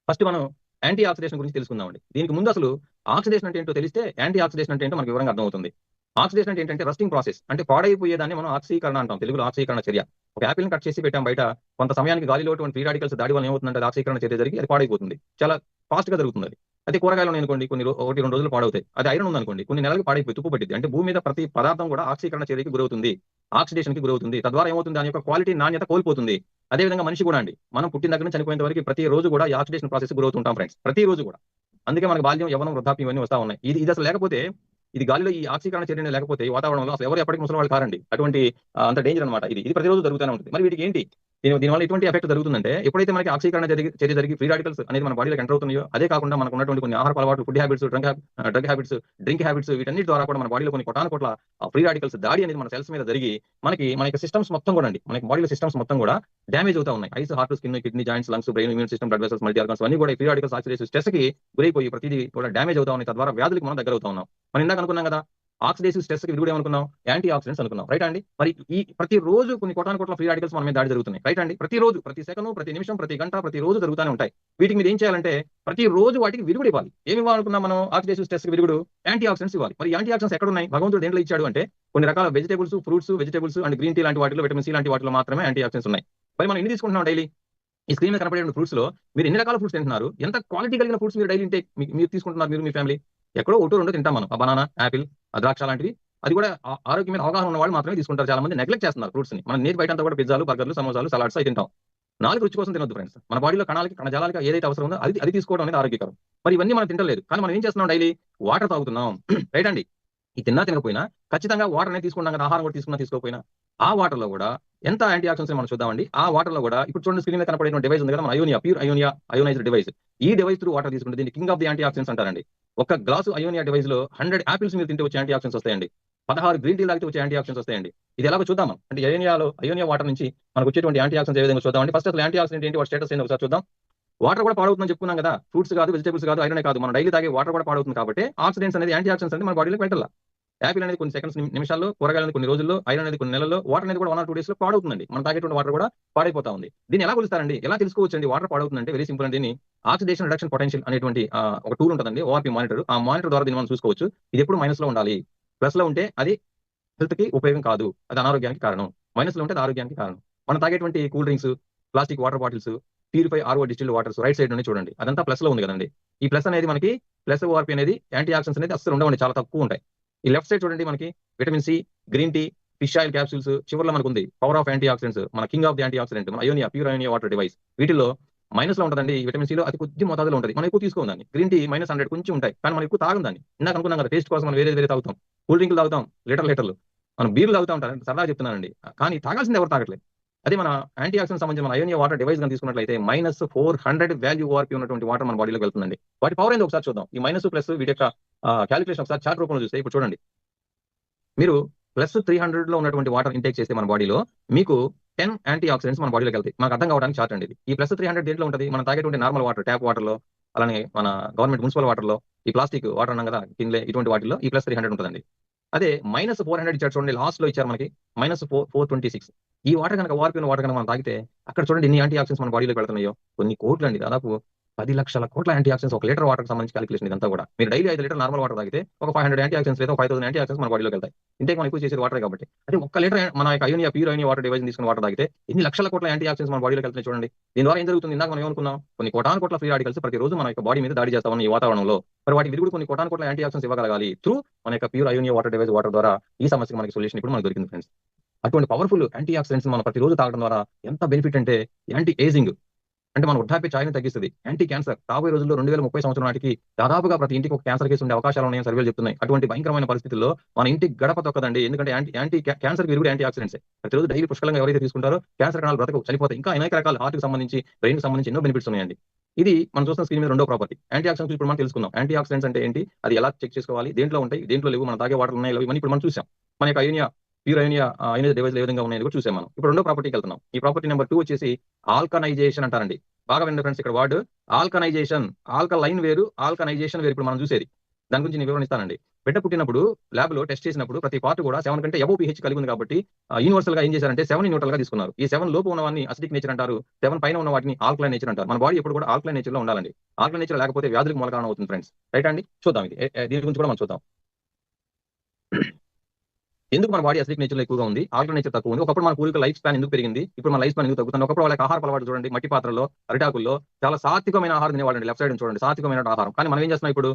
ఫస్ట్ మనం యాంటీ ఆక్సిడేషన్ గురించి తెలుసుకుందామండి. దీనికి ముందు అసలు ఆక్సిడేషన్ అంటే ఏంటో తెలిస్తే యాంటీ ఆక్సిడేషన్ అంటే ఏంటో మనకు వివరంగా అర్థమవుతుంది. ఆక్సిడేషన్ అంటే ఏంటంటే రస్టింగ్ ప్రాసెస్, అంటే పాడైపోయేదాన్ని మనం ఆక్సీకరణ అంటాం, తెలుగులో ఆక్సీకరణ చర్య. ఒక యాపిల్ ని కట్ చేసి పెట్టాం బయట, కొంత సమయానికి గాలిలో ఫ్రీ రాడికల్స్ దాడి వల్ల ఏమవుతుందంటే అది ఆక్సీకరణ చర్య జరిగి అది పాడైపోతుంది, చాలా ఫాస్ట్ గా జరుగుతుంది. అది అదే కూరగాయలు అనుకోండి, 1-2 రోజులు పాడవుతాయి. అది ఐరన్ ఉందనుకోండి, కొన్ని నెలలకు పాడైపోయి తుప్పు పట్టింది. అంటే భూమి మీద ప్రతి పదార్థం కూడా ఆక్సీకరణ చర్యకి గురవుతుంది, ఆక్సిడేషన్ కి గురవుతుంది. తద్వారా ఏమవుతుంది, దాని యొక్క క్వాలిటీ, నాణ్యత కోల్పోతుంది. అదేవిధంగా మనిషి కూడా అండి, మనం పుట్టిన దగ్గర నుంచి చనిపోయేంత వరకు ప్రతి రోజు కూడా ఈ ఆక్సిడేషన్ ప్రాసెస్ గురవుతుంటాం ఫ్రెండ్స్, ప్రతి రోజు కూడా. అందుకే మనకు బాల్యం, యవ్వనం, వృద్ధాప్యం ఇవన్నీ వస్తా ఉన్నాయి. ఇది అసలు లేకపోతే ఇది గాలిలో ఈ ఆక్సీకరణ చర్య లేకపోతే ఈ వాతావరణంలో అసలు ఎవరు ఎప్పటికీ ముసలి వాళ్ళు కారండి. అటువంటి అంత డేంజర్ అనమాట ఇది. ఇది ప్రతిరోజు జరుగుతూనే ఉంటుంది. మరి వీటికి ఏంటి? దీనివల్ల ఎటువంటి ఎఫెక్ట్ జరుగుతుందంటే ఎప్పుడైతే మనకి ఆక్సీకరణ చర్య జరిగి ఫ్రీ రాడికల్స్ అనేది మన బాడీలోకి ఎంటర్ అవుతున్నాయో, అదే కాకుండా మనకు ఉన్నటువంటి కొన్ని ఆహార అలవాట్లు, food habits, drug habits, drink habits వీటన్నిటి ద్వారా కూడా మన బాడీలో కొన్ని కోటాను కోట్ల ఫ్రీ రాడికల్స్ దాడి అనేది మన సెల్స్ మీద జరిగి మన యొక్క సిస్టమ్స్ మొత్తం కూడా అండి, మనకి బాడీలో సిస్టమ్స్ మొత్తం కూడా డ్యామేజ్ అవుతా ఉన్నాయి. Ice, heart, skin, kidney, joints, lungs, brain, immune system, blood vessels, multi organs అన్ని కూడా ఫ్రీ రాడికల్స్ ఆక్సిడేటివ్ స్ట్రెస్ కి గురైపోయి ప్రతిదీ కూడా డ్యామేజ్ అవుతా ఉన్నాయి. తద్వారా వ్యాధులకు మనం దగ్గర అవుతా ఉన్నాం. మనం ఇందాక అనుకున్నాం కదా, ఆక్సిడేటివ్ స్ట్రెస్ కి ఇది కూడా ఏమనుకున్నాం, యాంటీ ఆక్సిడెంట్స్ అనుకున్నాం. రైట్ అండి. మరి ఈ ప్రతిరోజు కొన్ని కోటాను కోట్ల ఫ్రీ రాడికల్స్ మన మీద దాడి జరుగుతున్నాయి. రైట్ అండి. ప్రతిరోజు, ప్రతి సెకండ్, ప్రతి నిమిషం, ప్రతి గంట, ప్రతిరోజు జరుగుతూనే ఉంటాయి. వీటికి మీరు ఏం చేయాలంటే ప్రతిరోజు వాటికి విరుగుడు ఇవ్వాలి. ఏమి ఇవ్వాలనుకున్నాం మనం? ఆక్సిడేటివ్ స్ట్రెస్ కి విరుగుడు యాంటీ ఆక్సిడెంట్స్ ఇవ్వాలి. మరి యాంటీ ఆక్సిడెంట్స్ ఎక్కడ ఉన్నాయి? భగవంతుడు దేంట్లో ఇచ్చాడు అంటే కొన్ని రకాల vegetables, fruits, vegetables and green tea లాంటి వాటిలో, విటమిన్ సి లాంటి వాటిలో మాత్రమే యాంటీ ఆక్సిడెంట్స్ ఉన్నాయి. మరి మనం ఎన్ని తీసుకుంటున్నాం డైలీ? ఈ స్క్రీన్ మీద కనపడే ఫ్రూట్స్ లో మీరు ఎన్ని రకాల ఫ్రూట్స్ తింటున్నారు? ఎంత క్వాలిటీ కలిగిన ఫ్రూట్స్ మీరు డైలీ ఇంటేక్ మీరు తీసుకుంటున్నారు? మీరు, మీ ఫ్యామిలీ ఎక్కడో ఒకటో రెండో తింటాం మనం. బనానా, యాపిల్, ద్రాక్ష లాంటివి. అది కూడా ఆరోగ్యం మీద అవగాహన ఉన్న వాళ్ళు మాత్రమే తీసుకుంటారు. చాలా మంది నెగ్లెక్ట్ చేస్తున్నారు ఫ్రూట్స్ ని. మనం నేటి బయట అంతా కూడా పిజ్జాలు, బర్గర్లు, సమోసాలు, సలాడ్స్ అయి తింటాం. 4 రుచి కోసం తినొద్దు ఫ్రెండ్స్. మన బాడీలో కణాలకి, కణజాలాలకి ఏదైతే అవసరం ఉందో అది తీసుకోవడం అనేది ఆరోగ్యకరం. మరి ఇవన్నీ మనం తింటలేదు. కానీ మనం ఏం చేస్తున్నాం? డైలీ వాటర్ తాగుతున్నాం. రైట్ అండి. ఈ తినకపోయినా ఖచ్చితంగా వాటర్ అనేది తీసుకుంటాం కదా, ఆహారం కూడా తీసుకోకపోయినా ఆ వాటర్ లో కూడా ఎంత యాంటీ ఆక్సిడెంట్స్ మనం చూద్దామండి. ఆ వాటర్ లో కూడా ఇప్పుడు చూడండి, స్క్రీన్ మీద కనపడే డివైస్ ఉంది కదా, మన Ionia, pure Ionia ionized device. ఈ డివైస్ త్రూ వాటర్ తీసుకుంటే దీన్ని king of the antioxidants అంటారండి. ఒక గ్లాసు అయోనియా డివైస్ లో 100 యాపిల్స్ మీరు తింటే వచ్చే యాంటీ ఆక్సిడెంట్స్ వస్తాయండి. 16 గ్రీన్ టీ తాగితే వచ్చే యాంటీ ఆక్సిడెంట్స్ వస్తాయండి. ఇది ఎలాగో చూద్దాం. అంటే అయోనియా వాటర్ నుంచి మనకు వచ్చేటువంటి యాంటీ ఆక్సిడెంట్స్ ఏ విధంగా చూద్దామండి. ఫస్ట్ అసలు యాంటీ ఆక్సిడెంట్ ఏంటి, వాటి స్టేటస్ ఏంటి ఒకసారి చూద్దాం. వాటర్ కూడా పాడవుతుందని చెప్పుకున్నాం కదా. ఫ్రూట్స్ కాదు, వెజిటేబుల్స్ కాదు, ఐరన్ కాదు, మనం డైలీ తాగే వాటర్ కూడా పాడవుతుంది. కాబట్టి ఆక్సిడెంట్స్ అనేది, యాంటీ ఆక్సిడెంట్స్ అనేది మన బాడీలోకి వెళ్ళాలి. యాపిల్ అనేది కొన్ని సెకండ్స్, నిమిషాల్లో, కూరగాయలు అనేది కొన్ని రోజుల్లో, ఐరన్ అనేది కొన్ని నెలల్లో, వాటర్ అనేది కూడా 1 or 2 days లో పాడవుతుందండి. మనం తాగేటువంటి వాటర్ కూడా పాడైపోతా ఉంది. దీన్ని ఎలా కొలుస్తారండి? ఎలా తెలుసుకోవచ్చండి వాటర్ పాడవుతుందంటే? వెరీ సింపుల్ అండి. దీన్ని ఆక్సిడేషన్ రిడక్షన్ పొటెన్షియల్ అనేటువంటి ఒక టూల్ ఉంటుందండి, ఓఆర్పీ మానిటర్. ఆ మానిటర్ ద్వారా దీన్ని మనం చూసుకోవచ్చు. ఇది ఎప్పుడు మైనస్ లో ఉండాలి. ప్లస్ లో ఉంటే అది హెల్త్ కి ఉపయోగం కాదు, అది అనారోగ్యానికి కారణం. మైనస్ లో ఉంటే అది ఆరోగ్యానికి కారణం. మనం తాగేటువంటి cool drinks, plastic water bottles, purify RO distilled waters right side నుండి చూడండి, అదంతా ప్లస్ లో ఉంది కదండి. ఈ ప్లస్ అనేది మనకి ప్లస్ ఓఆర్పీ అనేది యాంటీ ఆక్సిడెంట్స్ అనేది అసలు ఉండవండి, చాలా తక్కువ ఉంటాయి. ఈ లెఫ్ట్ సైడ్ చూడండి, మనకి vitamin C, green tea, fish oil capsules, చివరిలో మనకు ఉంది పవర్ ఆఫ్ యాంటీ ఆక్సిడెంట్స్, మన king of the antioxidant, మన Ionia, pure Ionia water device. వీటిలో మైనస్ లో ఉంటుందండి. విటమిన్ సి లో అతి కొద్ది మోతాదులో ఉంటుంది, మనం ఎక్కువ తీసుకోండి. గ్రీన్ టీ -100 కొంచెం ఉంటాయి, కానీ మనం ఎక్కువ తాగం దాన్ని. ఇందాక అనుకున్నాం కదా, టేస్ట్ కోసం మనం వేరే తాగుతాం. కూల్ డ్రింక్లు తాగుతాం లీటర్లు. మనం బీర్లు తాగుతా ఉంటారు, సరదా చెప్తున్నానండి. కానీ తాగాల్సింది ఎవరు తాగట్లేదు. అదే మన యాంటీ ఆక్సిడెంట్ సంబంధించిన మన అయోనియా వాటర్ డివైస్ గా తీసుకున్నట్లయితే -400 వాల్యూ ఓఆర్పీ ఉన్నటువంటి వాటర్ మన బాడీలోకి వెళ్తుందండి. వాటి పవర్ ఏందో ఒకసారి చూద్దాం. ఈ మైనస్ ప్లస్ వీటి యొక్క క్యాలిక్యులేషన్ ఒకసారి చార్ట్ రూపంలో చూస్తే, ఇప్పుడు చూడండి, మీరు +300 లో ఉన్నటువంటి వాటర్ ఇంటేక్ చేస్తే మన బాడీలో మీకు 10 యాంటీ ఆక్సిడెంట్స్ మన బాడీలోకి వెళ్తాయి. మనకు అర్థం కావడానికి చార్ట్ అండి ఇది. ఈ +300 దేంట్లో ఉంటుంది? మనం తాగేటువంటి నార్మల్ వాటర్, ట్యాప్ వాటర్ లో, అలానే మన గవర్నమెంట్ మున్సిపల్ వాటర్ లో, ఈ ప్లాస్టిక్ వాటర్ అన్నాం కదా కిన్లే, ఇటువంటి వాటిలో ఈ +300 ఉంటుందండి. అదే -400 ఇచ్చారు చూడండి, లాస్ట్ లో ఇచ్చారు మనకి -426. ఈ వాటర్ కనుక, ఓఆర్పీ వాటర్ కనుక మనం తాగితే అక్కడ చూడండి ఎన్ని యాంటీ ఆక్సిడెంట్స్ మన బాడీలోకి వెళ్తున్నాయో. కొన్ని కోట్లు అండి, దాదాపు 10 లక్షల కోట్ల యాంటీ ఆక్సిడెంట్స్ ఒక లీటర్ వాటర్ సంబంధించి క్యాలిక్యులేషన్ ఇదంతా కూడా. మీరు డైలీ 5 లీటర్ నార్మల్ వాటర్ తాగితే ఒక 500 యాంటీ ఆక్సిడెంట్స్ లేదా 5000 యాంటీ ఆక్సిడెంట్స్ మన బాడీలోకి వెళ్తాయి. ఇంటేక్ మనం ఎక్కువ చేసేది వాటర్ కాబట్టి. అదే 1 లీటర్ మన యొక్క అయోనియా, ప్యూర్ అయోనియా వాటర్ డివైస్ తీసుకుని వాటర్ తాగితే ఎన్ని లక్షల కోట్ల యాంటీ ఆక్సిడెంట్స్ మన బాడీలోకి వెళ్తాయి చూడండి. దీని ద్వారా ఏం జరుగుతుంది? ఇందాక మనం ఏమనుకున్నాం, కొన్ని కోటాను కోట్ల ఫ్రీ రాడికల్స్ ప్రతిరోజు మన యొక్క బాడీ మీద దాడి చేస్తా ఉన్న ఈ వాతావరణంలో మరి వాటి విరుగుడు కొన్ని కోటాను కోట్ల యాంటీ ఆక్సిడెంట్స్ ఇవ్వగలగాలి. త్రూ మన యొక్క pure Ionia water device water ద్వారా ఈ సమస్యకి మనకి సొల్యూషన్ ఇప్పుడు మనకు దొరికింది ఫ్రెండ్స్. అటువంటి పవర్ఫుల్ యాంటీ ఆక్సిడెంట్స్ మనం ప్రతిరోజు తాగడం ద్వారా ఎంత బెనిఫిట్ అంటే, యాంటీ ఏజింగ్ అంటే మన వృద్ధాప్య ఛాయని తగ్గిస్తుంది. యాంటీ క్యాన్సర్ రాబోయే రోజుల్లో 2030 సంవత్సరం నాటికి దాదాపుగా ప్రతి ఇంటికి ఒక క్యాన్సర్ కేసు ఉండే అవకాశాలు ఉన్నాయని సర్వేలు చెప్తున్నాయి. అటువంటి భయంకరమైన పరిస్థితుల్లో మన ఇంటి గడప తొక్కదండి. ఎందుకంటే యాంటీ క్యాన్సర్ విరుగుడు యాంటీ ఆక్సిడెంట్స్. ప్రతిరోజు డైలీ పుష్కలంగా ఎవరైతే తీసుకుంటారో క్యాన్సర్ కణాలు బ్రతకవు, చనిపోతాయి. ఇంకా అనేక రకాల హార్ట్ కి సంబంధించి, బ్రెయిన్ కి సంబంధించి ఎన్నో బెనిఫిట్స్ ఉన్నాయండి. ఇది మనం చూస్తున్న స్క్రీన్ మీద రెండో ప్రాపర్టీ. యాంటీ ఆక్సిడెంట్స్ ఇప్పుడు మనం తెలుసుకుందాం. యాంటీ ఆక్సిడెంట్స్ అంటే ఏంటి, అది ఎలా చెక్ చేసుకోవాలి, దేంట్లో ఉంటాయి, దేంట్లో లేవు, మనం తాగే వాటర్ ఉన్నాయి, ఇవన్నీ ఇప్పుడు మనం చూసాం. మన యొక్క అయోనియా, ప్యూర్ అయోనియా డివైస్ ఏ విధంగా ఉన్నాయని కూడా చూసాం మనం. ఇప్పుడు రెండో ప్రాపర్టీకి వెళ్తున్నాం. ఈ ప్రాపర్టీ నెంబర్ 2 వచ్చేసి ఆల్కనైజేషన్ అంటారండి. బాగా వినండి ఫ్రెండ్స్, ఇక్కడ వర్డ్ ఆల్కనైజేషన్. ఆల్కలైన్ వేరు, ఆల్కనైజేషన్ వేరు. ఇప్పుడు మనం చూసేది దాని గురించి నేను వివరణిస్తానండి. బిడ్డ పుట్టినప్పుడు ల్యాబ్ లో టెస్ట్ చేసినప్పుడు ప్రతి పార్ట్ కూడా 7 కంటే అబోవ్ pH కలిగి ఉంది కాబట్టి యూనివర్సల్ గా ఏం చేశారంటే 7 న్యూట్రల్ గా తీసుకున్నారు. ఈ 7 లోపు ఉన్న వాటిని అసిడిక్ నేచర్ అంటారు, 7 పైన ఉన్న వాటిని ఆల్కలైన్ నేచర్ అంటారు. మన బాడీ ఎప్పుడు కూడా ఆల్కలైన్ నేచర్ లో ఉండాలండి. ఆల్కలైన్ నేచర్ లేకపోతే వ్యాధులకు మూల కారణం అవుతుంది ఫ్రెండ్స్. రైట్ అండి. చూద్దాం ఇది, దీని గురించి కూడా మనం చూద్దాం. ఎందుకు మన బాడీ అసిడిక్ నేచర్ లో ఎక్కువగా ఉంది, ఆల్కలైన్ నేచర్ తక్కువ ఉంది? ఒకప్పుడు మన పూర్వీకుల లైఫ్ స్పాన్ ఎందుకు పెరిగింది, ఇప్పుడు మన లైఫ్ స్పాన్ ఎందుకు తగ్గుతుంది? ఒకప్పుడు వాళ్ళకి ఆహార అలవాటు చూడండి, మట్టి పాత్రలో, అరిటాకుల్లో చాలా సాత్వికమైన ఆహారం తినేవాళ్ళండి. లెఫ్ట్ సైడ్ చూడండి, సాత్వికమైన ఆహారం. కానీ మనం ఏం చేస్తున్నాం ఇప్పుడు?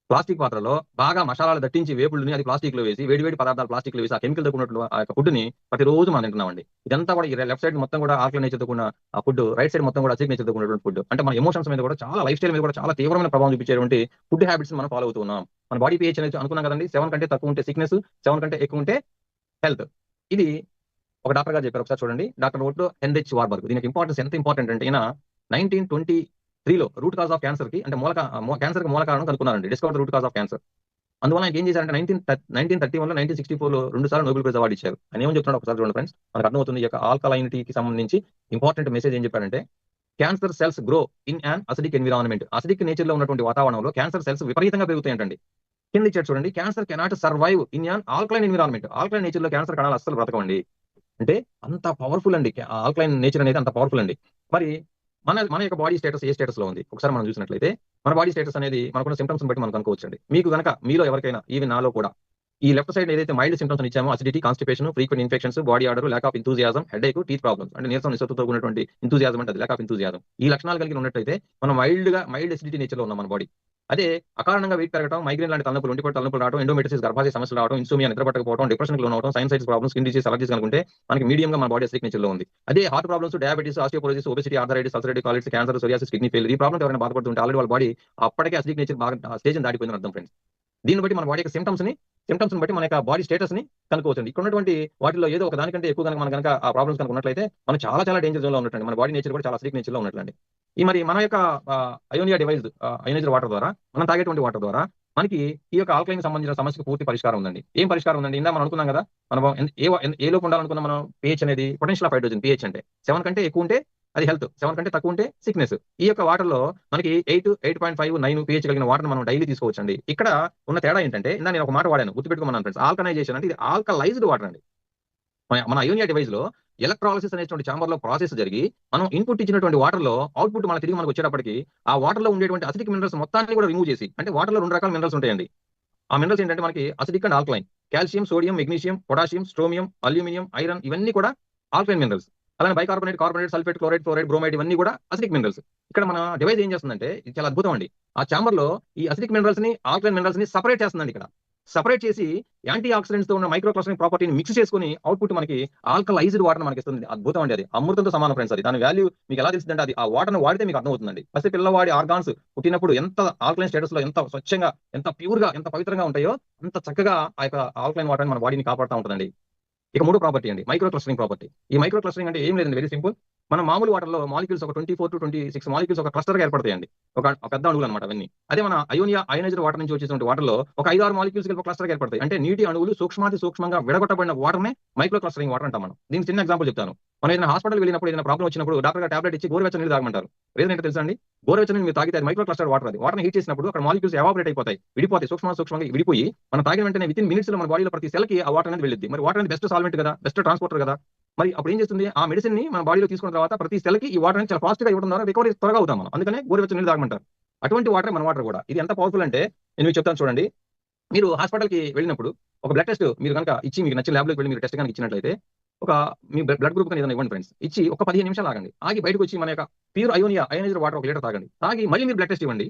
ప్లాస్టిక్ పాత్రలో బాగా మసాలాలు దట్టించి వేపుల్ని అది ప్లాస్టిక్ లో వేసి వేడి పదార్థాలు ప్లాస్టిక్ లో వేసి ఆ కెమికల్ తక్కున్నట్లు ఆ యొక్క ఫుడ్ ని ప్రతిరోజు మనం తింటున్నామండి. ఇదంతా కూడా ఈ లెఫ్ట్ సైడ్ మొత్తం కూడా ఆల్కలైన్ నేచర్ తో కూడిన ఆ ఫుడ్, రైట్ సైడ్ మొత్తం కూడా అసిడిక్ నేచర్ తో కూడినటువంటి ఫుడ్. అంటే మన ఎమోషన్స్ మీద కూడా చాలా, లైఫ్ స్టైల్ మీద కూడా చాలా తీవ్రమైన ప్రభావం చూపించేటువంటి ఫుడ్ హ్యాబిట్స్ మనం ఫాలో అవుతూ ఉన్నాం. మన బాడీ pH అనేది అనుకున్నాం కదండి, 7 కంటే తక్కువ ఉంటే సిక్నెస్, 7 కంటే ఎక్కువ ఉంటే హెల్త్. ఇది ఒక డాక్టర్ గారు చెప్పారు, ఒకసారి చూడండి. Doctor Otto Heinrich Warburg. దీనికి ఇంపార్టెన్స్ ఎంత ఇంపార్టెంట్ అంటే ఈయన 1923లో రూట్ కాజ్ ఆఫ్ క్యాన్సర్ కి, అంటే క్యాన్సర్ కి మూల కారణం కనుక్కున్నారండి. Discover root cause of cancer. అందువల్ల ఆయన ఏం చేశారంటే 1931లో 1964లో 2 సార్లు నోబెల్ ప్రైజ్ అవార్డు ఇచ్చారు. ఆయన ఏమని చెప్తున్నాడు ఒకసారి చూడండి ఫ్రెండ్స్, మనకు అర్థమవుతుంది. ఈ యొక్క ఆల్కలైనిటీకి సంబంధించి ఇంపార్టెంట్ మెసేజ్ ఏం చెప్పారంటే, cancer cells grow in an acidic environment. Acidic nature లో ఉన్నటువంటి వాతావరణంలో క్యాన్సర్ సెల్స్ విపరీతంగా పెరుగుతాయంటండి. కింద ఇచ్చాడు చూడండి, cancer cannot survive in an alkaline environment. Alkaline nature లో క్యాన్సర్ కణాలు అస్సలు బ్రతకండి. అంటే అంత పవర్ఫుల్ అండి, ఆల్కలైన్ నేచర్ అనేది అంత పవర్ఫుల్ అండి. మరి మన మన యొక్క బాడీ స్టేటస్ ఏ స్టేటస్ లో ఉంది ఒకసారి మనం చూసినట్లయితే, మన బాడీ స్టేటస్ అనేది మనకున్న సింప్టమ్స్ బట్టి మనం కనుకోవచ్చండి. మీకు గనక మీలో ఎవరికైనా, ఈవెన్ నాలో కూడా, ఈ లెఫ్ట్ సైడ్ ఏదైతే మైల్డ్ సింప్టమ్స్ ఇచ్చామో, acidity, constipation, frequent infections, body order, lack of enthusiasm, headache, teeth problems, అంటే నీరసం నిస్సత్తుతో కూడినటువంటి ఎంతూజియాజం అంటే అది ల్యాక్ ఆఫ్ ఎంతూజియాజం. ఈ లక్షణాలు కలిగి ఉన్నట్లయితే మనం మైల్డ్ అసిడిటీ నేచర్ లో ఉన్నాం మన బాడీ. అదే అకారణంగా వెయిట్ పెరగడం, మైగ్రేన్ లాంటి తలనొప్పులు, ఒంటిపొట్టు తలనొప్పులు రావడం, ఎండోమెట్రిసిస్ గర్భాశయ సమస్యలు రావడం, ఇన్సోమియా నిద్ర పట్టకపోవడం, డిప్రెషన్ లోన్ అవడం, sinusitis problems, skin disease, allergies అనుకుంటే మనకి మీడియం గా మన బాడీ అసిడిక్ నేచర్ లో ఉంది. అదే heart problems, diabetes, osteoporosis, obesity, arthritis, ulcerative colitis, cancer, psoriasis, kidney fail, ఈ ప్రాబ్లమ్ ఎవరైనా బాధపడుతుంటే ఆల్రెడీ వాళ్ళ బాడీ అప్పటికే అసిడిక్ నేచర్ బాగా స్టేజ్ దాటిపోయిందని అర్థం ఫ్రెండ్స్. దీన్ని బట్టి మన బాడీ యొక్క సింప్టమ్స్ బట్టి మన యొక్క బాడీ స్టేటస్ ని కనుక్కోవచ్చండి. ఇక్కడ ఉన్నటువంటి వాటిలో ఏదో ఒక దానికంటే ఎక్కువ కనుక మన కనుక ఆ ప్రాబ్లమ్స్ కనుక ఉన్నట్లయితే మనం చాలా డేంజర్ జోన్ లో ఉన్నట్లండి. మన బాడీ నేచర్ కూడా చాలా అసిడిక్ నేచర్ లో ఉన్నట్లండి. ఈ మరి మన యొక్క అయోనియా డివైస్, అయోనైజ్డ్ వాటర్ ద్వారా, మనం తాగేటువంటి వాటర్ ద్వారా మనకి ఈ యొక్క ఆల్కలైన్ సంబంధించిన సమస్యకు పూర్తి పరిష్కారం ఉందండి. ఏం పరిష్కారం ఉందండి? ఇందా మనం అనుకున్నాం కదా, మనం ఏ లోపు ఉండాలనుకున్నాం మనం? pH అనేది పొటెన్షియల్ ఆఫ్ హైడ్రోజన్. pH అంటే 7 కంటే ఎక్కువ ఉంటే అది హెల్త్, 7 కంటే తక్కువ ఉంటే సిక్నెస్. ఈ యొక్క వాటర్ లో మనకి 8, 8.5, 9 pH కలిగిన వాటర్ మనం డైలీ తీసుకోవచ్చండి. ఇక్కడ ఉన్న తేడా ఏంటంటే, ఇందా నేను ఒక మాట వాడాను, గుర్తుపెట్టుకోమన్నాను ఫ్రెండ్స్. ఆల్కనైజేషన్ అంటే ఇది ఆల్కలైజ్డ్ వాటర్ అండి. మన అయోనియా డివైస్ లో ఎలక్ట్రాలసిస్ అనేటువంటి చాంబర్ లో ప్రాసెస్ జరిగి, మనం ఇన్పుట్ ఇచ్చినటువంటి వాటర్ లో అవుట్పుట్ మన తిరిగి మనకు వచ్చేటప్పటికి ఆ వాటర్ లో ఉండేటువంటి అసిడిక్ మినరల్స్ మొత్తాన్ని కూడా రిమూవ్ చేసి, అంటే వాటర్ లో 2 రకాల మినరల్స్ ఉంటాయండి. ఆ మినరల్స్ ఏంటంటే మనకి acidic and alkaline. Calcium, sodium, magnesium, potassium, strontium, aluminium, iron, ఇవన్నీ కూడా ఆల్కలైన్ మినరల్స్. అలానే bicarbonate, carbonate, sulphate, chloride, fluoride, bromide, ఇవన్నీ కూడా అసిడిక్ మినరల్స్. ఇక్కడ మన డివైస్ ఏం చేస్తుందంటే, ఇది చాలా అద్భుతం అండి. ఆ చాంబర్ లో ఈ అసిడిక్ మినరల్స్ ని, ఆల్కలైన్ మినరల్స్ ని సెపరేట్ చేస్తుందండి. ఇక్కడ సెపరేట్ చేసి యాంటీ ఆక్సిడెంట్స్ తో ఉన్న మైక్రో క్లస్టరింగ్ ప్రాపర్టీని మిక్స్ చేసుకుని అవుట్పుట్ మనకి ఆల్కలైజ్డ్ వాటర్ మనకి ఇస్తుంది. అద్భుతం అండి, అది అమృతంతో సమానం ఫ్రెండ్స్. అది దాని వాల్యూ మీకు ఎలా తెలిసిందంటే, అది ఆ వాటర్ ని వాడితే మీకు అర్థమవుతుందండి. పసి పిల్లవాడి ఆర్గాన్స్ పుట్టినప్పుడు ఎంత ఆల్కలైన్ స్టేటస్ లో, ఎంత స్వచ్ఛంగా, ఎంత ప్యూర్ గా, ఎంత పవిత్రంగా ఉంటాయో, అంత చక్కగా ఆ యొక్క ఆల్కలైన్ వాటర్ మన బాడీని కాపాడుతూ ఉంటుందండి. ఇక మూడో ప్రాపర్టీ అండి, మైక్రో క్లస్టరింగ్ ప్రాపర్టీ. ఈ మైక్రో క్లస్టరింగ్ అంటే ఏం లేదండి, వెరీ సింపుల్. మన మామూలు వాటర్ లో మాలిక్యూల్స్ ఒక 24 to 26 మాలిక్యూల్స్ ఒక క్లస్టర్ గా ఏర్పడతాయండి. ఒక పెద్ద అణువులు అనమాట అవన్నీ. అదే మన అయోనైజ్డ్ వాటర్ నుంచి వచ్చేటువంటి వాటర్ లో ఒక 5-6 మాలిక్యూల్స్ కలిపి క్లస్టర్ గా ఏర్పడతాయి. అంటే నీటి అణువులు సూక్ష్మంగా విడగొట్టబడిన వాటర్ నే మైక్రో క్లస్టరింగ్ వాటర్ అంటాం మనం. దీనికి చిన్న ఎగ్జాంపుల్ చెప్తాను. మనం ఏదైనా హాస్పిటల్ వెళ్ళినప్పుడు, ఏదైనా ప్రాబ్లం వచ్చినప్పుడు డాక్టర్ గారు టాబ్లెట్ ఇచ్చి గోరువెచ్చని నీళ్ళు తాగమంటారు. రీజన్ ఏంటో తెలుసా అండి? గోరువెచ్చని నీళ్ళు మీరు తాగితే అది మైక్రో క్లస్టర్ వాటర్. అది వాటర్ హీట్ చేసినప్పుడు అక్కడ మాలిక్యూల్స్ ఎవాపరేట్ అయిపోతాయి, విడిపోతాయి, సూక్ష్మంగా విడిపోయి మనం తాగిన వెంటనే వితిన్ మినిట్స్ లో మన బాడీలో ప్రతి సెల్ కి ఆ వాటర్ అనేది వెళ్ళింది. మరి వాటర్ అనేది బెస్ట్ సాల్వెంట్ కదా, బెస్ట్ ట్రాన్స్పోర్టర్ కదా. మరి అప్పుడు ఏం చేస్తుంది, ఆ మెడిసిన్ ని మన బాడీలో తీసుకున్న తర్వాత ప్రతి సెల్ కి ఈ వాటర్ అనేది చాలా ఫాస్ట్ గా ఇవ్వడం ద్వారా రికవరీ త్వరగా అవుతాం మనం. అందుకనే గోరువెచ్చని నీళ్ళు తాగమంటారు. అటువంటి వాటర్ మన వాటర్ కూడా. ఇది ఎంత పవర్ఫుల్ అంటే నేను మీకు చెప్తాను చూడండి. మీరు హాస్పిటల్ కి వెళ్ళినప్పుడు ఒక బ్లడ్ టెస్ట్ మీరు కనుక ఇచ్చి, మీకు నచ్చిన ల్యాబ్ లోకి వెళ్ళి మీరు టెస్ట్ కనుక ఇచ్చినట్లయితే, ఒక మీ బ్లడ్ గ్రూప్ కానీ ఏదైనా ఇవ్వండి ఫ్రెండ్స్. ఇచ్చి ఒక 15 నిమిషాలు ఆగండి. ఆగి బయటకు వచ్చి మన యొక్క ప్యూర్ అయోనైజ్డ్ వాటర్ 1 లీటర్ తాగండి. తాగి మళ్ళీ మీరు బ్లడ్ టెస్ట్ ఇవ్వండి.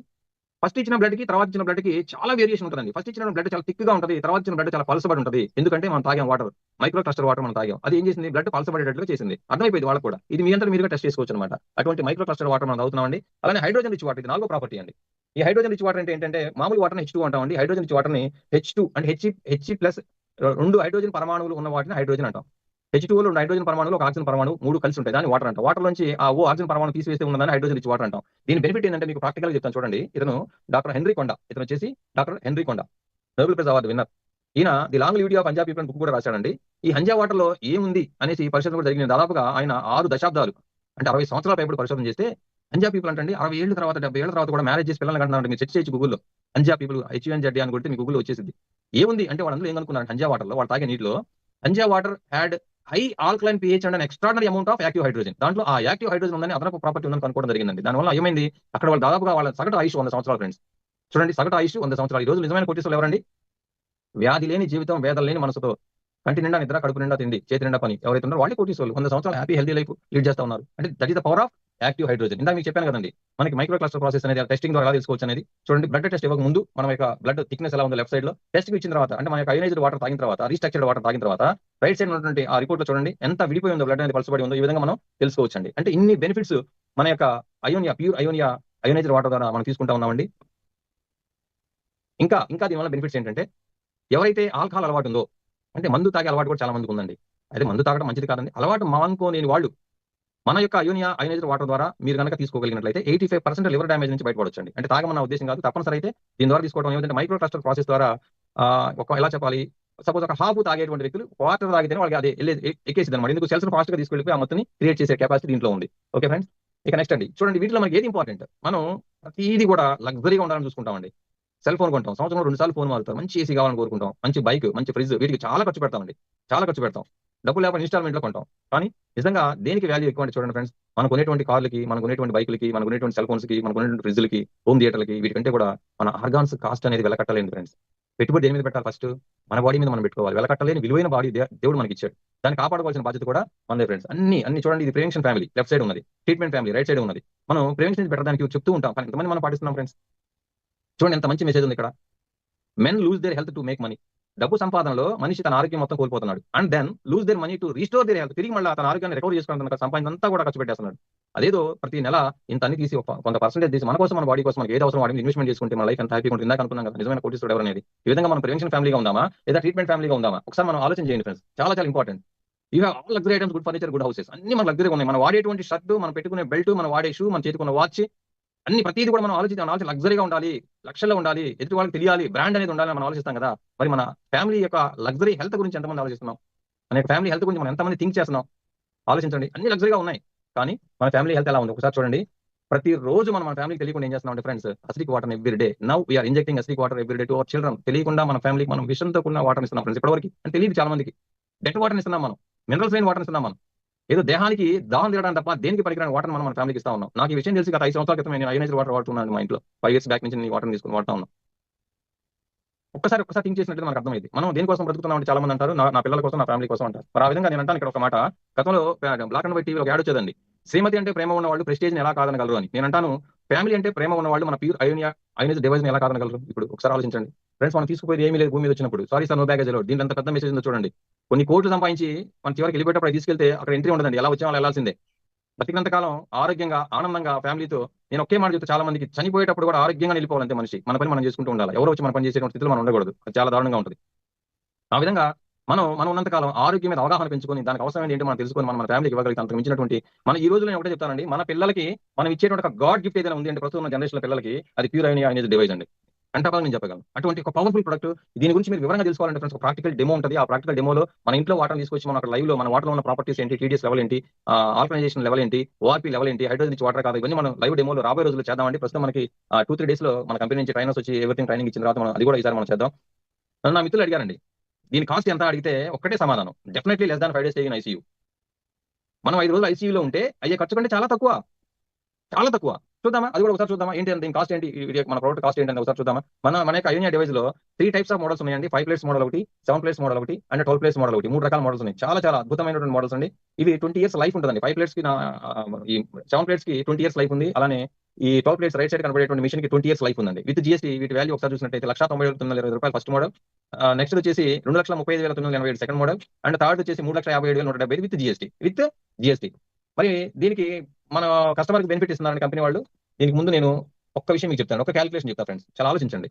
ఫస్ట్ ఇచ్చిన బ్లడ్ కి, తర్వాత ఇచ్చిన బ్లడ్ కి చాలా వేరియేషన్ ఉంటుందండి. ఫస్ట్ ఇచ్చిన బ్లడ్ చాలా థిక్ గా ఉంటుంది, తర్వాత ఇచ్చిన బ్లడ్ చాలా పలసబడి ఉంటుంది. ఎందుకంటే మనం తాగాం వాటర్, మైక్రో క్లస్టర్ వాటర్ మనం తాగాం. అది ఏం చేసింది, బ్లడ్ పలసబడేటట్లుగా చేసింది. అర్థమైపోయింది వాళ్ళకి కూడా. ఇది మీ అంతా మీరుగా టెస్ట్ చేసుకోవచ్చు అనమాట. అటువంటి మైక్రో క్లస్టర్ వాటర్ మనం తాగుతున్నామండి. అలానే హైడ్రోజన్ రిచ్ వాటర్, ఇది 4వ ప్రాపర్టీ అండి. ఈ హైడ్రోజన్ రిచ్ వాటర్ అంటే ఏంటంటే, మామూలు వాటర్ H2 అంటామండి. హైడ్రోజన్ రిచ్ వాటర్ ని H2 అంటే H ప్లస్ 2 హైడ్రోజన్ పరమాణువులు ఉన్న వాటిని హైడ్రోజన్ అంటాం. H2O లో 2 హైడ్రోజన్ పరమాణువులు, ఒక ఆక్సిజన్ పరమాణువు, 3 కలిసి ఉంటాయి. దాన్ని వాటర్ అంటాం. వాటర్ నుంచి ఆ ఆక్సిజన్ పరమాణువు తీసివేస్తే ఉన్నదాన్ని హైడ్రోజన్ రిచ్ వాటర్ అంటాం. దీని బెనిఫిట్ ఏంటంటే మీకు ప్రాక్టికల్ గా చెప్తాను చూడండి. ఇతను డాక్టర్ హెన్రీ కొండా. ఇతను వచ్చేసి doctor Henry Coanda, Nobel prize award winner. ఈయన the longevity of Hunza people book కూడా రాశాడండి. ఈ హంజా వాటర్ లో ఏముంది అనేసి పరిశోధన కూడా జరిగింది. దాదాపుగా ఆయన 6 దశాబ్దాలు, అంటే 60 సంవత్సరాల పైబడి పరిశోధన చేస్తే, హంజా పీపుల్ అంటే 60 ఏళ్ల తర్వాత, 70 ఏళ్ల తర్వాత కూడా మ్యారేజ్ చేసి పిల్లల్ని కంటున్నారంటే మీరు సెర్చ్ చేయొచ్చు గూగుల్లో. హంజా పీపుల్ HUNZA అని కొడితే మీ గూగుల్లో వచ్చేసింది. ఏముంది అంటే వాళ్ళందరూ ఏం కనుక్కున్నారు, హంజా వాటర్ లో, వాళ్ళు తాగే నీటిలో Hamza water had high alkaline pH and extraordinary amount of active hydrogen. దాంట్లో ఆ యాక్టివ్ హైడ్రోజన్ ఉందని, అదనపు ప్రాపర్టీ ఉందని కనుక్కోవడం జరిగిందండి. దానివల్ల ఏమైంది, అక్కడ వాళ్ళు దాదాపుగా వాళ్ళ సగటు ఆయుష్ 100 సంవత్సరాలు ఫ్రెండ్స్. చూడండి, సగటు ఆయుష్ 100 సంవత్సరాలు. ఈ రోజు నిజమైన కోటీశ్వరులు ఎవరండి? వ్యాధి లేని జీవితం, వేదన లేని మనసుతో, కంటి నిండా నిద్ర, కడుపు నిండా తిండి, చేతి నిండా పని ఎవరైతే ఉన్నారో వాళ్ళే కోటీశ్వరులు. 100 సంవత్సరాలు హ్యాపీ హెల్తీ లైఫ్ లీడ్ చేస్తా ఉన్నారు. అంటే that is the power of active hydrogen. ఇందాక మీకు చెప్పాను కదండి, మనకి మైక్రో క్లస్టర్ ప్రాసెస్ అనేది టెస్టింగ్ ద్వారా ఎలా తెలుసుకోవచ్చు అనేది. చూడండి, బ్లడ్ టెస్ట్ ఇవ్వక ముందు మన యొక్క బ్లడ్ థిక్నెస్ ఎలా ఉందో లెఫ్ట్ సైడ్ లో టెస్ట్ ఇచ్చిన తర్వాత, అంటే మన యొక్క అయోనైజ్డ్ వాటర్ తాగిన తర్వాత, రీస్ట్రక్చర్డ్ వాటర్ తాగిన తర్వాత రైట్ సైడ్ ఉన్నటువంటి ఆ రిపోర్ట్ లో చూడండి ఎంత విడిపోయి ఉందో బ్లడ్ అనేది పలసబడి ఉందో. ఈ విధంగా మనం తెలుసుకోవచ్చండి. అంటే ఇన్ని బెనిఫిట్స్ మన యొక్క అయోనియా, ప్యూర్ అయోనియా అయోనైజ్డ్ వాటర్ ద్వారా మనం తీసుకుంటా ఉన్నామండి. ఇంకా ఇంకా దీనివల్ల బెనిఫిట్స్ ఏంటంటే, ఎవరైతే ఆల్కహాల్ అలవాటు ఉందో, అంటే మందు తాగే అలవాటు కూడా చాలా మందికి ఉందండి. అయితే మందు తాగడం మంచిది కాదండి. అలవాటు మానుకోలేని వాళ్ళు మన యొక్క అయోనైజ్డ్ వాటర్ ద్వారా మీరు కనుక తీసుకోగలిగినట్లయితే 85% లివర్ డ్యామేజ్ నుంచి బయటపడొచ్చండి. అంటే తాగమన్న ఉద్దేశం కాదు, తప్పనిసరి అయితే దీని ద్వారా తీసుకోవడం ఏమిటంటే మైక్రో క్లస్టర్ ప్రాసెస్ ద్వారా ఒక ఎలా చెప్పాలి, సపోజ్ ఒక హాఫ్ తాగేటువంటి వ్యక్తులు వాటర్ తాగితేనే వాళ్ళకి అది ఎక్కేసింది అనమాట. ఎందుకు సెల్స్ ఫాస్ట్ గా తీసుకెళ్ళిపోయి ఆ మొత్తం క్రియేట్ చేసే కెపాసిటీ దీంట్లో ఉంది. ఓకే ఫ్రెండ్స్, ఇక నెక్స్ట్ అండి చూడండి, వీటిలో మనకి ఏది ఇంపార్టెంట్, మనం ప్రతిదీ కూడా లగ్జరీగా ఉండాలని చూసుకుంటామండి. సెల్ ఫోన్ కొంటాం, సంవత్సరంలో 2 సార్లు ఫోన్ వాడతాం, మంచి ఏసీ కావాలని కోరుకుంటాం, మంచి బైక్, మంచి ఫ్రిడ్జ్, వీటికి చాలా ఖర్చు పెడతామండి. చాలా ఖర్చు పెడతాం. డబ్బులు లేకపోతే ఇన్స్టాల్మెంట్ లో కొంటాం. కానీ నిజంగా దేనికి వాల్యూ ఎక్కువ అంటే చూడండి ఫ్రెండ్స్, మనకు కొనేటువంటి కార్లకి, మనకు కొనేటువంటి బైకులకి, మనకు కొనేటువంటి సెల్ ఫోన్స్ కి, మనకు కొనేటువంటి ఫ్రిడ్జ్లకి, హోమ్ థియేటర్లకి, వీటికంటే కూడా మన ఆర్గాన్స్ కాస్ట్ అనేది వెలకట్టలేదు ఫ్రెండ్స్. పెట్టుబడి దేని మీద పెట్టాలి? ఫస్ట్ మన బాడీ మీద మనం పెట్టుకోవాలి. వెలకట్టలేని విలువైన బాడీ దేవుడు మనకి ఇచ్చాడు. దాన్ని కాపాడుకోవాల్సిన బాధ్యత కూడా మనదే ఫ్రెండ్స్. అన్ని చూడండి, ఇది ప్రివెన్షన్ ఫ్యామిలీ లెఫ్ట్ సైడ్ ఉన్నది, ట్రీట్మెంట్ ఫ్యామిలీ రైట్ సైడ్ ఉన్నది. మనం ప్రివెన్షన్ పెట్టడానికి చెప్తూ ఉంటాం, కానీ ఎంతమంది మనం పాటిస్తున్నాం ఫ్రెండ్స్? చూడండి ఎంత మంచి మెసేజ్ ఉంది ఇక్కడ. Men lose their health to make money. డబ్బు సంపాదనలో మనిషి తన ఆరోగ్యం మొత్తం కోల్పోతున్నాడు. And then lose their money to restore their health. తిరిగి మళ్ళీ తన ఆరోగ్యాన్ని రికవర్ చేసుకోవడానికి సంపాదన అంతా కూడా ఖర్చు పెట్టేస్తున్నాడు. అదేదో ప్రతి నెల ఇంత అన్ని తీసి కొంత పర్సెంటేజ్ తీసి మన కోసం, మన బాడీ కోసం మనకి ఏది అవసరం వాడిని ఇన్వెస్ట్మెంట్ చేసుకుంటే మన లైఫ్ ఎంత హ్యాపీగా ఉంటుంది. ఇందాక అనుకున్నాం కదా, నిజమైన కోటీశ్వరుడు ఎవరు అనేది. ఈ విధంగా మనం ప్రివెన్షన్ ఫ్యామిలీగా ఉందామా లేదా ట్రీట్మెంట్ ఫ్యామిలీగా ఉందామా? ఒకసారి మనం ఆలోచన చేయండి ఫ్రెండ్స్, చాలా చాలా important. You have all luxury items, good furniture, good houses, అన్ని మన లగ్జరీగా ఉన్నాయి. మనం వాడేటువంటి షర్ట్, మనం పెట్టుకునే బెల్ట్, మనం వాడే షూ, మన చేతుకున్న వాచ్, అన్ని ప్రతిదీ కూడా మనం ఆలోచన లగ్జరీగా ఉండాలి, లక్షల్లో ఉండాలి, ఎదుటి వాళ్ళకి తెలియాలి, బ్రాండ్ అనేది ఉండాలని మనం ఆలోచిస్తాం కదా. మరి మన ఫ్యామిలీ యొక్క లగ్జరీ హెల్త్ గురించి ఎంతమంది ఆలోచిస్తున్నాం? మన ఫ్యామిలీ హెల్త్ గురించి మనం ఎంతమంది థింక్ చేస్తున్నాం? ఆలోచించండి. అన్ని లగ్జరీగా ఉన్నాయి, కానీ మన ఫ్యామిలీ హెల్త్ ఎలా ఉంది ఒకసారి చూడండి. ప్రతిరోజు మనం మన ఫ్యామిలీకి తెలియకుండా ఏం చేస్తున్నాం అంటే friends, acidic water every day. Now we are injecting acidic water every day to our children. తెలియకుండా మన ఫ్యామిలీకి మనం విషంతో కూడిన వాటర్ ఇస్తున్నాం ఫ్రెండ్స్. ఇప్పటివరకు అంటే తెలియదు చాలా మందికి. డెట్ వాటర్ ఇస్తున్నాం మనం, మినరల్స్ లేని వాటర్ ఇస్తున్నాం మనం. ఏదో దేహానికి దాహం తీయడానికి తప్ప దేనికి పనికిరాని వాటర్ మనం మన ఫ్యామిలీకి ఇస్తా ఉన్నాం. నాకు ఈ విషయం తెలిసి గత 5 సంవత్సరాల క్రితం నేను అయోనైజ్డ్ వాటర్ వాడుతున్నాను మా ఇంట్లో. 5 years బ్యాక్ నుంచి నేను వాటర్ తీసుకుని వాడుతా ఉన్నాను. ఒక్కసారి థింక్ చేసినట్టు మనకు అర్థమైంది. మనం దేనికోసం బ్రతుకుతున్నాం అంటే చాలా మంది అంటారు, నా పిల్లల కోసం, నా ఫ్యామిలీ కోసం అంటారు. మరి ఆ విధంగా నేను అంటాను ఇక్కడ ఒక మాట. గతంలో బ్లాక్ అండ్ వైట్ టీవీలో ఒక యాడ్ వచ్చేదండి, శ్రీమతి అంటే ప్రేమ ఉన్న వాళ్ళు ప్రెస్టేజ్ ని ఎలా కాదనగలరు అని. నేను అంటాను, ఫ్యామిలీ అంటే ప్రేమ ఉన్న వాళ్ళు మన ప్యూర్ అయోనైజ్డ్ డివైస్ ని ఎలా కాదనగలరు? ఇప్పుడు ఒకసారి ఆలోచించండి ఫ్రెండ్స్. మనం తీసుకుపోయి ఏమీ లేదు భూమి మీద వచ్చినప్పుడు, sorry sir no baggage allowed. దీంట్లో ఎంత పెద్ద మెసేజ్ ఉందో చూడండి. కొన్ని కోట్లు సంపాదించి మన చివరికి వెళ్ళిపోయేటప్పుడు తీసుకెళ్తే అక్కడ ఎంట్రీ ఉండదండి, ఎలా వచ్చే వాళ్ళు వెళ్ళాల్సిందే. బతికినంత కాలం ఆరోగ్యంగా, ఆనందంగా ఫ్యామిలీతో. నేను ఒకే మాట చెప్తే చాలా మందికి, చనిపోయేటప్పుడు కూడా ఆరోగ్యంగా నిలిపోవాలంటే మనిషి మన పని మనం చేసుకుంటూ ఉండాలి. ఎవరో వచ్చి మన పని చేసేటువంటి స్థితిలో మనం ఉండకూడదు. అది చాలా దారుణంగా ఉంటుంది. ఆ విధంగా మనం ఉన్నంత కాలం ఆరోగ్యం మీద అవగాహన పెంచుకొని, దానికి అవసరం ఏంటి మనం తెలుసుకొని మన ఫ్యామిలీకి ఇవ్వగలిగితే అంతకు మించినటువంటి మన ఈ రోజులో నేను ఒకటే చెప్తానండి, మన పిల్లలకి మనం ఇచ్చేటువంటి ఒక గాడ్ గిఫ్ట్ ఏదైనా ఉంది అంటే ప్రస్తుతం ఉన్న జనరేషన్ పిల్లలకి, అది ప్యూర్ అయోనైజ్డ్ డివైస్ అండి. అంటే నేను చెప్పగలను అటువంటి ఒక పవర్ఫుల్ ప్రొడక్ట్. దీని గురించి మీరు వివరంగా తెలుసుకోవాలంటే ఫ్రెండ్స్, ఒక ప్రాక్టికల్ డెమో ఉంటుంది. ఆ ప్రాక్టికల్ డెమోలో మన ఇంట్లో వాటర్ తీసుకొచ్చి మనం అక్కడ లైవ్ లో మన వాటర్ ఉన్న ప్రాపర్టీస్ ఏంటి, టీడీఎస్ లెవెల్ ఏంటి, ఆల్కలైజేషన్ లెవెల్ ఏంటి, ఓఆర్పీ లెవెల్ ఏంటి, హైడ్రోజన్ నుంచి వాటర్ కాదు, ఇవన్నీ మనం లైవ్ డెమోలో రాబోయే రోజుల్లో చేద్దామండి. ప్రస్తుతం మనకి 2-3 days లో మన కంపెనీ నుంచి ట్రైనర్స్ వచ్చి ఎవరిథింగ్ ట్రైనింగ్ ఇచ్చిన తర్వాత మనం అది కూడా ఈసారి మనం చేద్దాం. నన్ను నా మిత్రులు అడిగారండి, దీని కాస్ట్ ఎంత అడిగితే ఒక్కటే సమాధానం, definitely less than 5 days stay in ICU. మనం 5 రోజులు ఐసీయూలో ఉంటే అయ్యే ఖర్చు కంటే చాలా తక్కువ, చాలా తక్కువ. చూద్దామా, అది కూడా ఒకసారి చూద్దామా, ఏంటి దీని కాస్ట్ ఏంటి, మన ప్రోడక్ట్ కాస్ట్ ఏంటి ఒకసారి చూద్దామా. మన యొక్క అయోనియా డివైస్ లో 3 types ఆఫ్ మోడల్స్ ఉన్నాయండి. 5 plates మోడల్ ఒకటి, 7 plates మోడల్ ఒకటి, అండ్ 12 plates మోడల్ ఒకటి. 3 రకాల మోడల్స్ ఉన్నాయి. చాలా చాలా అద్భుతమైనటువంటి మోడల్స్ అండి. ఇవి 20 years లైఫ్ ఉంటుందండి. 5 plates కి ఈ 7 plates కి 20 years లైఫ్ ఉంది. అలానే ఈ 12 plates రైట్ సైడ్ కనబడేటువంటి మిషన్ కి 20 years లైఫ్ ఉందండి. విత్ జీఎస్టీ వీటి వాల్యూ ఒకసారి చూసినట్టయితే 1,90,920 ఫస్ట్ మోడల్, నెక్స్ట్ వచ్చేసి 2,35,987 సెకండ్ మోడల్, అండ్ థర్డ్ వచ్చేసి 3,57,170 విత్ జీఎస్టీ. మరి దీనికి మన కస్టమర్ కి బెనిఫిట్ ఇస్తున్నారండి కంపెనీ వాళ్ళు. దీనికి ముందు నేను ఒక్క విషయం మీకు చెప్తాను, ఒక క్యాలిక్యులేషన్ చెప్తా ఫ్రెండ్స్, చాలా ఆలోచించండి.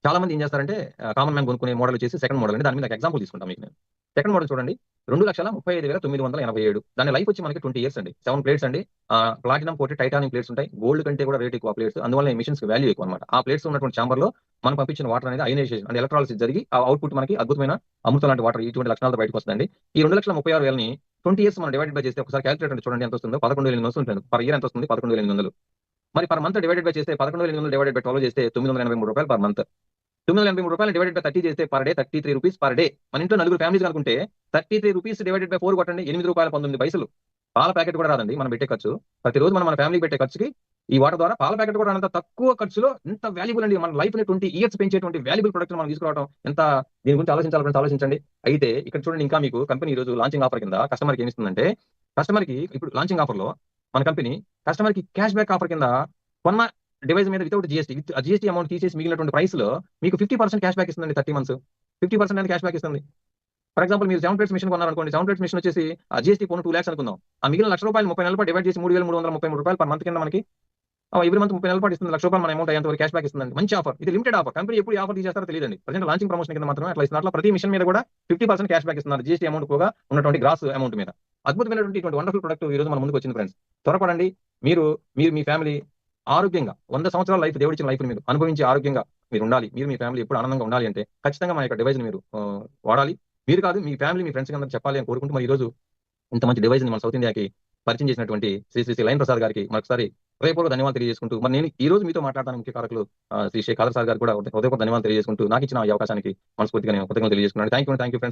చాలా మంది ఏం చేస్తారంటే కామన్ మ్యాన్ కొనుక్కునే మోడల్ వచ్చేసి సెకండ్ మోడల్ అండి. దాని మీద ఎగ్జాంపుల్ తీసుకుంటాం మీకు నేను. సెకండ్ మోడల్ చూడండి, 2,35,987. దాని లైఫ్ వచ్చి మనకి 20 years అండి. 7 plates అండి. ప్లాటినం కోటెడ్ టైటానియం ప్లేట్స్ ఉంటాయి. గోల్డ్ కంటే కూడా రేట్ ఎక్కువ ప్లేట్స్, అందువల్ల ఈ మిషన్స్ వాల్యూ ఎక్కువ అనమాట. ఆ ప్లేట్స్ ఉన్నటువంటి ఛాంబర్ లో మనం పంపించిన వాటర్ అనేది అయనైజేషన్ అంటే ఎలక్ట్రాలిసిస్ జరిగి ఆ అవుట్పుట్ మనకి అద్భుతమైన అమృతం లాంటి వాటర్ ఇటువంటి లక్షణాలతో బయటకు వస్తుందండి. ఈ 2,36,000ని 20 years మనం డివైడెడ్ బై చేస్తే ఒకసారి క్యాలిక్యులేటర్ చూడండి ఎంత వస్తుందో. 11,800 వస్తుంది. పర్ ఇయర్ ఎంత వస్తుంది? 11,800. మరి పర్ మంత్ డివైడెడ్ బై చేస్తే 11,800 డివైడెడ్ బై 12 చేస్తే 983 రూపాయలు పర్ మంత్. 983 రూపాయలు డివైడెడ్ బై 30 చేస్తే per day 33 rupees per day. మన ఇంట్లో 4 ఫ్యామిలీస్ అనుకుంటే 33 రూపీస్ డివైడెడ్ బై 4 కొట్టండి, 8 రూపాయల 19 పైసలు. పాల ప్యాకెట్ కూడా రాదండి మనం పెట్టే ఖర్చు. ప్రతిరోజు మనం మన ఫ్యామిలీకి పెట్టే ఖర్చుకి ఈ వాటర్ ద్వారా పాల ప్యాకెట్ కూడా అంత తక్కువ ఖర్చులో ఎంత వాల్యుబుల్ అండి. మన లైఫ్ ని 20 years పెంచేటువంటి వాల్యుబుల్ ప్రొడక్ట్ మనం తీసుకురావడం ఎంత, దీని గురించి ఆలోచించండి. అయితే ఇక్కడ చూడండి, ఇంకా మీకు కంపెనీ ఈ రోజు లాంచింగ్ ఆఫర్ కింద కస్టమర్కి ఏమిస్తుందంటే, కస్టమర్కి ఇప్పుడు లాంచింగ్ ఆఫర్ లో మన కంపెనీ కస్టమర్ కి క్యాష్ బ్యాక్ ఆఫర్ కింద కొన్న డివైస్ మీద without GST with GST amount తీసేసి మిగిలినటువంటి ప్రైస్ లో మీకు 50% క్యాష్ బ్యాక్ ఇస్తుందండి. 30 months 50% అనేది క్యాష్ బ్యాక్ ఇస్తుంది. ఫర్ ఎగ్జాంపుల్ మీరు 7 ప్లేట్స్ మిషన్ కొన్నారనుకోండి, 7 ప్లేట్స్ మిషన్ వచ్చేసి జిఎస్టీ పోను 2 lakhs అనుకుందాం. ఆ మిగిలిన ₹1,00,000 30 నెలల పాటు డివైడ్ చేసి ₹3,333 పర్ మంత్ కింద మనకి ఎవ్రీ మంత్ 30 నెలల పాటు ఇస్తుంది. ₹1,00,000 మన అమౌంట్ అయ్యేంత వరకు క్యాష్ బ్యాక్ ఇస్తుందండి. మంచి ఆఫర్. ఇది లిమిటెడ్ ఆఫర్. కంపెనీ ఎప్పుడు ఈ ఆఫర్ తీసేస్తారో తెలియదండి. ప్రెజెంట్ లాంచింగ్ ప్రమోషన్ కింద మాత్రమే అట్లా ఇస్తున్నారు. అట్లా ప్రతి మిషన్ మీద కూడా 50% క్యాష్ బ్యాక్ ఇస్తున్నారు. జిఎస్టీ అమౌంట్ పోగా ఉన్నటువంటి గ్రాస్ అమౌంట్ మీద. అద్భుతమైనటువంటి ఇటువంటి వండర్ఫుల్ ప్రొడక్ట్ ఈ రోజు మన ముందుకు వచ్చింది ఫ్రెండ్స్. త్వరపడండి. మీరు మీ ఫ్యామిలీ ఆరోగ్యంగా 100 సంవత్సరాల లైఫ్, దేవుడిచ్చిన లైఫ్ మీరు అనుభవించి ఆరోగ్యంగా మీరు ఉండాలి. మీరు మీ ఫ్యామిలీ ఎప్పుడు ఆనందంగా ఉండాలి అంటే ఖచ్చితంగా మన యొక్క డివైస్ మీరు వాడాలి. మీరు కాదు, మీ ఫ్యామిలీ, మీ ఫ్రెండ్స్ అందరూ చెప్పాలి అని కోరుకుంటూ, మరి ఈ రోజు ఇంత మంచి డివైస్ ని మన సౌత్ ఇండియాకి పరిచయం చేసినటువంటి శ్రీ లైన్ ప్రసాద్ గారికి మరొకసారి హృదయపూర్వక ధన్యవాదాలు తెలియజేసుకుంటూ, మరి నేను ఈ రోజు మీతో మాట్లాడడానికి ముఖ్య కారకులు శ్రీ షేక్ ఖాదర్ సార్ గారు కూడా హృదయపూర్వక ధన్యవాదాలు తెలియజేసుకుంటూ, నాకు ఇచ్చిన ఈ అవకాశానికి మనస్ఫూర్తిగా నేను కృతజ్ఞతలు తెలియజేసుకున్నాను. Thank you friends.